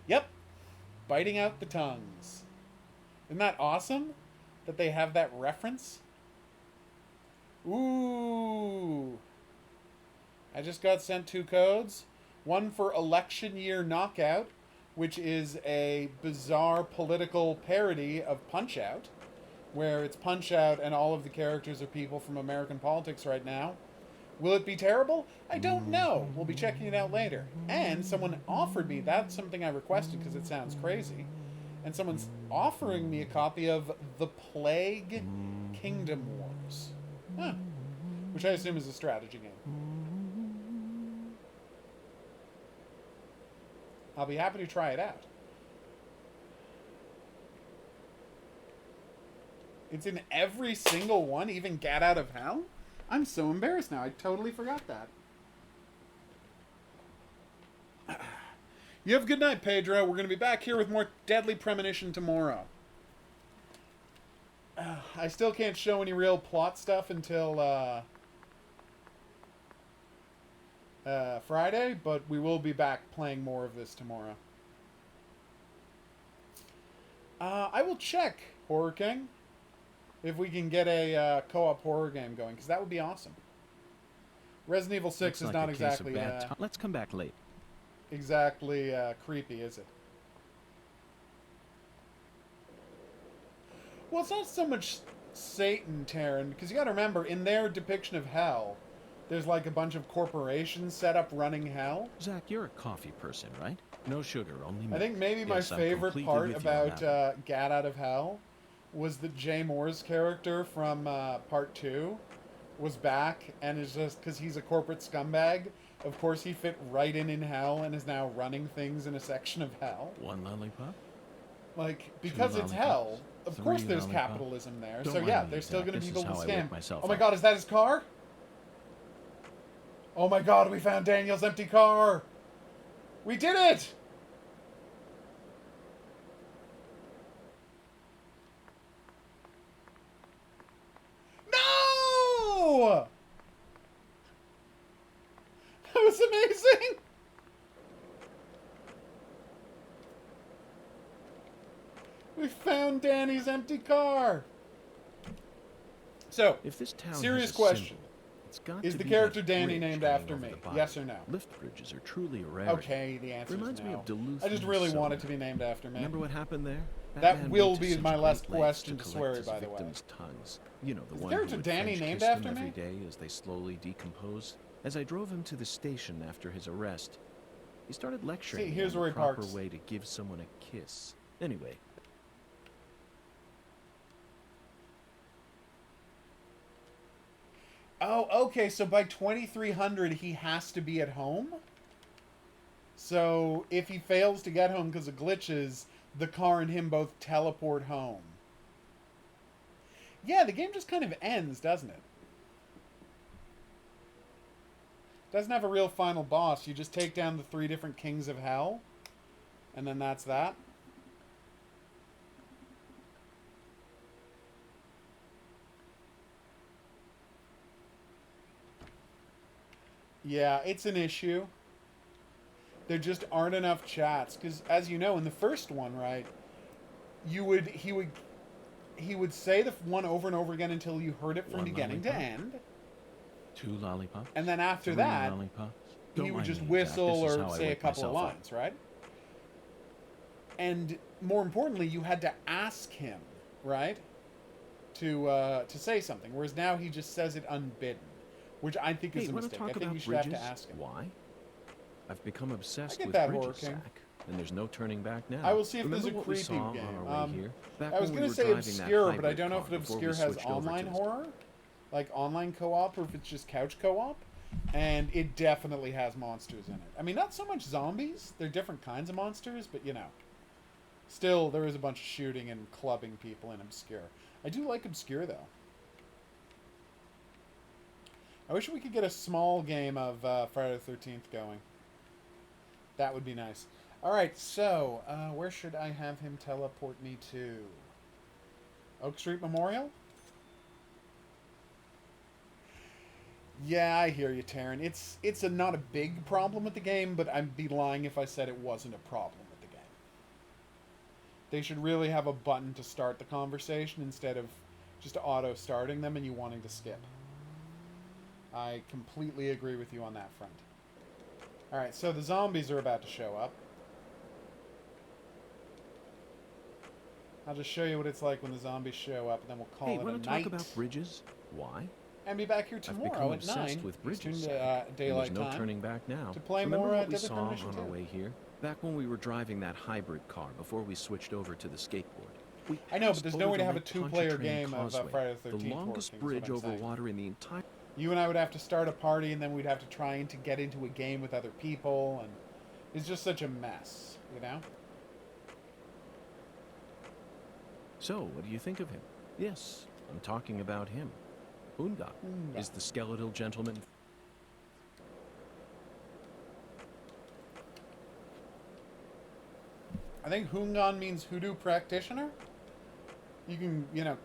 Yep. Biting out the tongues. Isn't that awesome that they have that reference? Ooh. I just got sent 2 codes. One for Election Year Knockout, which is a bizarre political parody of Punch-Out, where it's Punch-Out and all of the characters are people from American politics right now, Will it be terrible? I don't know. We'll be checking it out later. And someone offered me, that's something I requested because it sounds crazy, and someone's offering me a copy of The Plague Kingdom Wars. Huh. Which I assume is a strategy game. I'll be happy to try it out. It's in every single one, even Get Out of Hell? I'm so embarrassed now. I totally forgot that. You have a good night, Pedro. We're going to be back here with more Deadly Premonition tomorrow. I still can't show any real plot stuff until Friday, but we will be back playing more of this tomorrow. I will check, Horror King, if we can get a co-op horror game going, because that would be awesome. Resident Evil 6 is not exactly Let's come back late. Exactly creepy, is it? Well, it's not so much Satan, Taryn, because you got to remember, in their depiction of hell, there's like a bunch of corporations set up running hell. Zach, you're a coffee person, right? No sugar, only milk. I think maybe my favorite part about Get Out of Hell was that Jay Moore's character from Part 2 was back, and is just, because he's a corporate scumbag, of course he fit right in hell and is now running things in a section of hell. One lollipop? Like, because it's hell, of course there's capitalism there. So yeah, there's still going to be people who scam. Oh my god, is that his car? Oh my god, we found Daniel's empty car! We did it! No! That was amazing! We found Danny's empty car! So, if this town serious has a question. symbol, it's got Is to the be character that Danny bridge named hanging after over me? the body. Yes or no? Lift bridges are truly a rarity. Okay, the answer Reminds is me no. of Duluth, I just really Minnesota. want it to be named after me. Remember what happened there? That man will went to be such my great last lengths question to collect swear, his by the way. victims' tongues. You know, the Is the one who character would Danny French named kiss after them every me? day as they slowly decompose. As I drove him to the station after his arrest, he started lecturing See, me here's on where the he proper parks. way to give someone a kiss. Anyway, Oh, okay, so by 2300 he has to be at home? So, if he fails to get home because of glitches, the car and him both teleport home. Yeah, the game just kind of ends, doesn't it? Doesn't have a real final boss. You just take down the 3 different kings of hell, and then that's that. Yeah, it's an issue. There just aren't enough chats, because as you know, in the first one, right, he would say the one over and over again until you heard it from One beginning to lollipop. end, 2 lollipops. and then after 3 that, lollipops. he Don't would mind just me, Zach. whistle This is or how I say a wake couple of myself up. lines, right? And more importantly, you had to ask him, right, to say something. Whereas now he just says it unbidden, which I think is Hey, a wanna mistake. talk I think about you should bridges? have to ask him. Why? I've become obsessed get with that, Horror bridges, King. Zach, and there's no turning back now. I will see if Remember there's a what we creepy saw game. on our way here? Back I was when we going were to say driving that Obscure, but I hybrid don't know car if it before we Obscure has switched over to online this. horror, like online co-op, or if it's just couch co-op. And it definitely has monsters in it. I mean, not so much zombies. They're different kinds of monsters, but you know. Still, there is a bunch of shooting and clubbing people in Obscure. I do like Obscure, though. I wish we could get a small game of Friday the 13th going. That would be nice. Alright, so, where should I have him teleport me to? Oak Street Memorial? Yeah, I hear you, Taryn. It's not a big problem with the game, but I'd be lying if I said it wasn't a problem with the game. They should really have a button to start the conversation instead of just auto-starting them and you wanting to skip. I completely agree with you on that front. Alright, so the zombies are about to show up. I'll just show you what it's like when the zombies show up, and then we'll call Hey, it a want to night. talk about bridges? Why? And be back here I've become tomorrow at obsessed 9 with Eastern bridges, Zack, and Daylight there's no Time turning back now. to play Remember more what we Deadly saw Premonition on 2. our way here? Back when we were driving that hybrid car before we switched over to the skateboard. We I know, but passed there's over no way the to have a Lake two-player Pontchartrain game of Causeway, Friday the 13th the longest working, is bridge what I'm over saying. water in the entire... You and I would have to start a party, and then we'd have to try to get into a game with other people, and it's just such a mess, you know? So, what do you think of him? Yes, I'm talking about him. Unga is the skeletal gentleman. I think Hungan means hoodoo practitioner. You can, you know,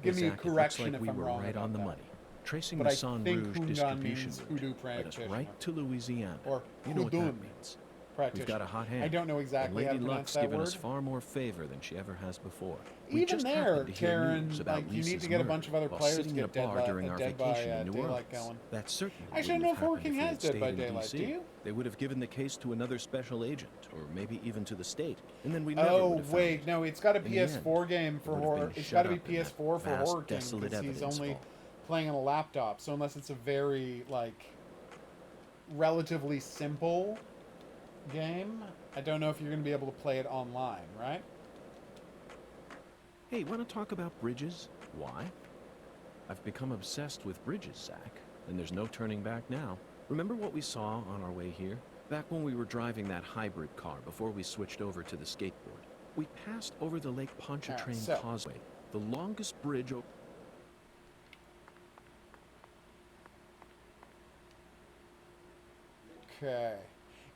give me a Zack, it looks correction like if I'm we were wrong right about on the that. money. Tracing But the I San think Rouge Hungan distribution means route hoodoo led us practitioner. right to Louisiana. Or You know what hoodoo that means. practitioner. We've got a hot hand. I don't know and exactly how Lady to pronounce Luck's that given word. us far more favor than she ever has before. We Even just there, happened to hear news Karen, about like, you need Lisa's to get a murder bunch of other while players to sitting in a get bar during our Dead by vacation in New Daylight Orleans. going. That certainly Actually, I wouldn't don't know have if happened Working if we has had Dead by stayed in Daylight. DC. Do you? They would have given the case to another special agent, or maybe even to the state, and then we never Oh would have found wait, it. no, it's got a In the PS4 end, game for would have horror. been It's shut got to be up in that PS4 for vast, Horror King desolate because he's evidence only vault. playing on a laptop. So unless it's a very like relatively simple game, I don't know if you're going to be able to play it online, right? Hey, want to talk about bridges? Why? I've become obsessed with bridges, Zack, and there's no turning back now. Remember what we saw on our way here? Back when we were driving that hybrid car before we switched over to the skateboard. We passed over the Lake Pontchartrain so- Causeway, the longest bridge over... Okay.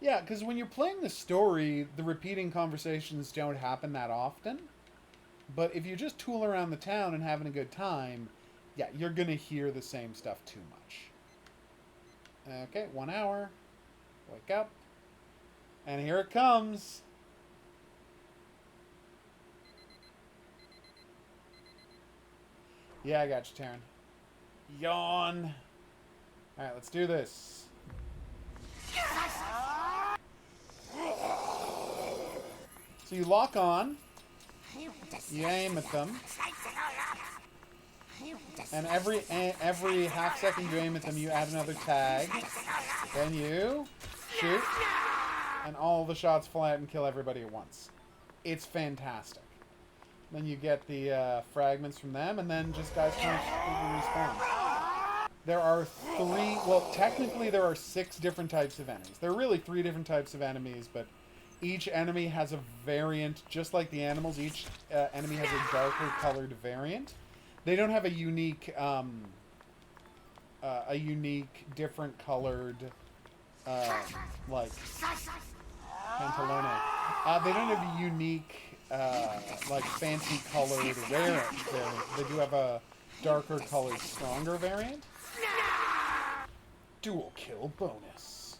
Yeah, because when you're playing the story, the repeating conversations don't happen that often. But if you just tool around the town and having a good time, yeah, you're going to hear the same stuff too much. Okay, 1 hour. Wake up. And here it comes. Yeah, I got you, Taryn. Yawn. Alright, let's do this. So you lock on. You aim at them. And every half second you aim at them, you add another tag. Then you shoot. And all the shots fly out and kill everybody at once. It's fantastic. Then you get the fragments from them, and then just guys kind of completely respawn. There are technically there are 6 different types of enemies. There are really 3 different types of enemies, but each enemy has a variant, just like the animals. Each enemy has a darker colored variant. They don't have a unique, different colored, like Pantalone. They don't have a unique, like fancy colored variant. They do have a darker colored, stronger variant. Dual kill bonus.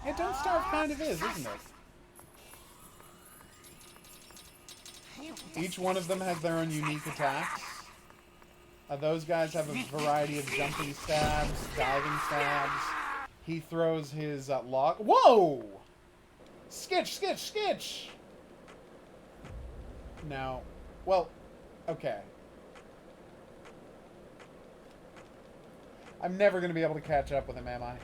Yeah, Don't Starve kind of is, isn't it? Each one of them has their own unique attacks. Those guys have a variety of jumping stabs, diving stabs. He throws his log. Whoa! Skitch, skitch, skitch! No. Well, okay. I'm never going to be able to catch up with him, am I?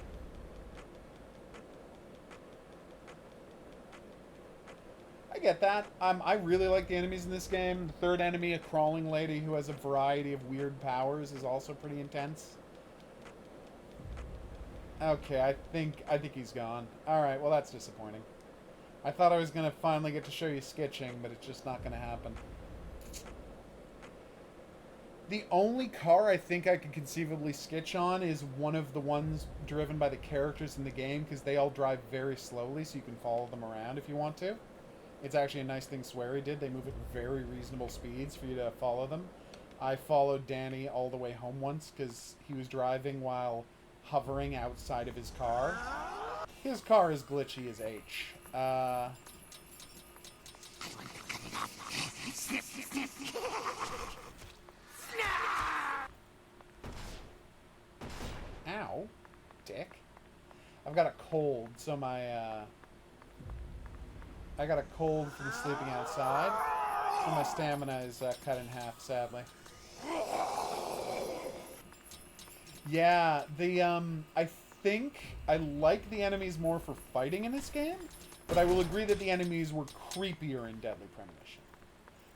I get that. I really like the enemies in this game. The third enemy, a crawling lady who has a variety of weird powers, is also pretty intense. Okay, I think he's gone. Alright, well that's disappointing. I thought I was going to finally get to show you sketching, but it's just not going to happen. The only car I think I could conceivably sketch on is one of the ones driven by the characters in the game, because they all drive very slowly, so you can follow them around if you want to. It's actually a nice thing Swery did. They move at very reasonable speeds for you to follow them. I followed Danny all the way home once because he was driving while hovering outside of his car. His car is glitchy as H. Ow, dick. I've got a cold, so I got a cold from sleeping outside. So my stamina is cut in half, sadly. Yeah, I think I like the enemies more for fighting in this game, but I will agree that the enemies were creepier in Deadly Premonition.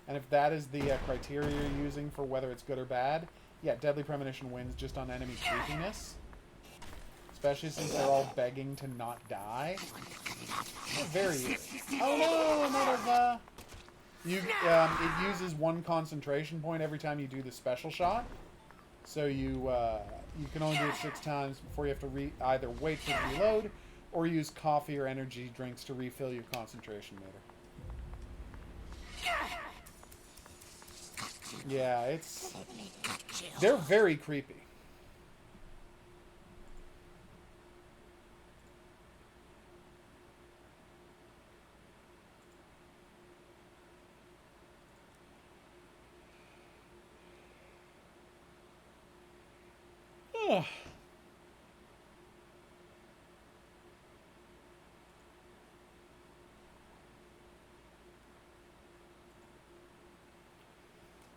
And if that is the criteria you're using for whether it's good or bad, yeah, Deadly Premonition wins just on enemy creepiness. Especially since they're all begging to not die. They're very eerie. Oh no, I might have, it uses one concentration point every time you do the special shot. So you can only do it 6 times before you have to either wait for it to reload, or use coffee or energy drinks to refill your concentration meter. Yeah, they're very creepy.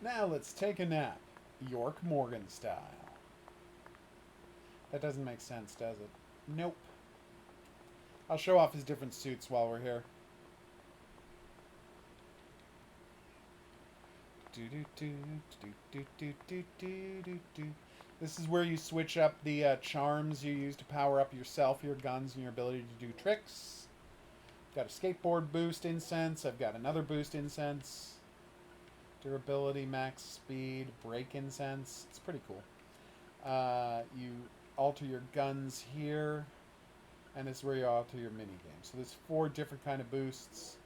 Now let's take a nap, York Morgan style. That doesn't make sense, does it? Nope. I'll show off his different suits while we're here. This is where you switch up the charms you use to power up yourself, your guns, and your ability to do tricks. Got a skateboard boost incense. I've got another boost incense. Durability, max speed, break incense. It's pretty cool. You alter your guns here, and this is where you alter your minigame. So there's 4 different kind of boosts.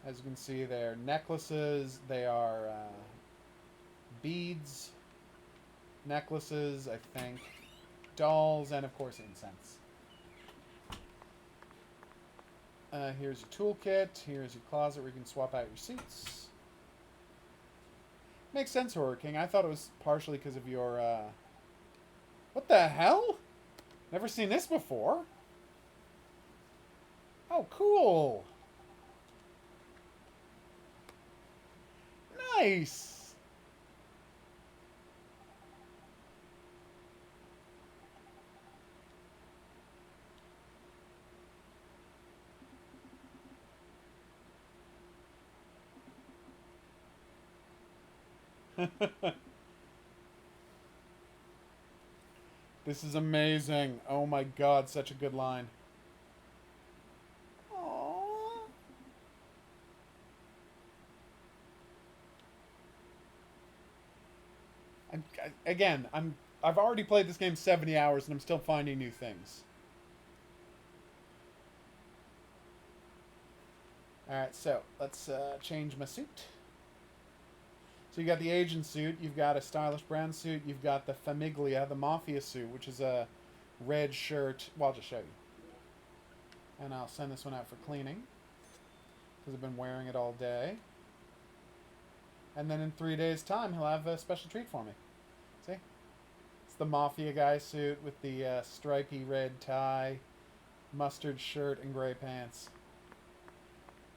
As you can see, they're necklaces, they are beads, necklaces, I think, dolls, and of course incense. Here's your toolkit, here's your closet where you can swap out your suits. Makes sense, Horror King. I thought it was partially because of your, What the hell? Never seen this before. Oh, cool. Nice. This is amazing. Oh my god, such a good line. Aww. I've already played this game 70 hours and I'm still finding new things. Alright, so let's change my suit. So you got the agent suit, you've got a stylish brown suit, you've got the Famiglia, the Mafia suit, which is a red shirt. Well, I'll just show you. And I'll send this one out for cleaning, because I've been wearing it all day. And then in 3 days' time, he'll have a special treat for me. See? It's the Mafia guy suit with the stripy red tie, mustard shirt, and gray pants.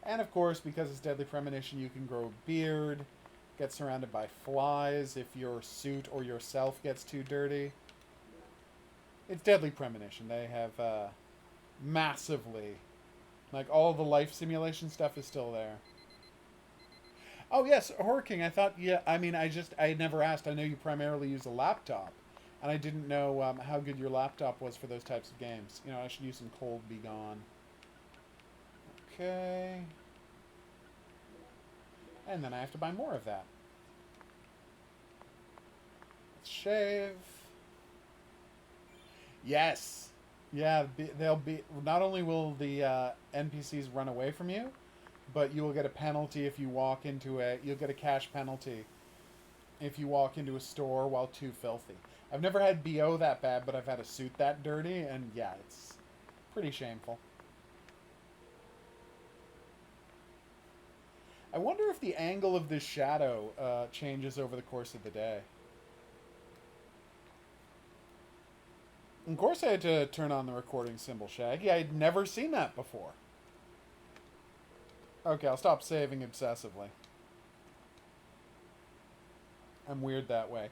And of course, because it's Deadly Premonition, you can grow a beard, get surrounded by flies if your suit or yourself gets too dirty. It's Deadly Premonition. They have massively, like, all the life simulation stuff is still there. Oh yes, Horror King, I thought, yeah, I mean, I had never asked. I know you primarily use a laptop, and I didn't know how good your laptop was for those types of games. You know, I should use some Cold Be Gone. Okay. And then I have to buy more of that. Let's shave. Yes. Yeah, they'll be... Not only will the NPCs run away from you, but you will get a penalty if you walk into a... You'll get a cash penalty if you walk into a store while too filthy. I've never had BO that bad, but I've had a suit that dirty, and yeah, it's pretty shameful. I wonder if the angle of this shadow changes over the course of the day. Of course I had to turn on the recording symbol, Shaggy. I'd never seen that before. Okay, I'll stop saving obsessively. I'm weird that way.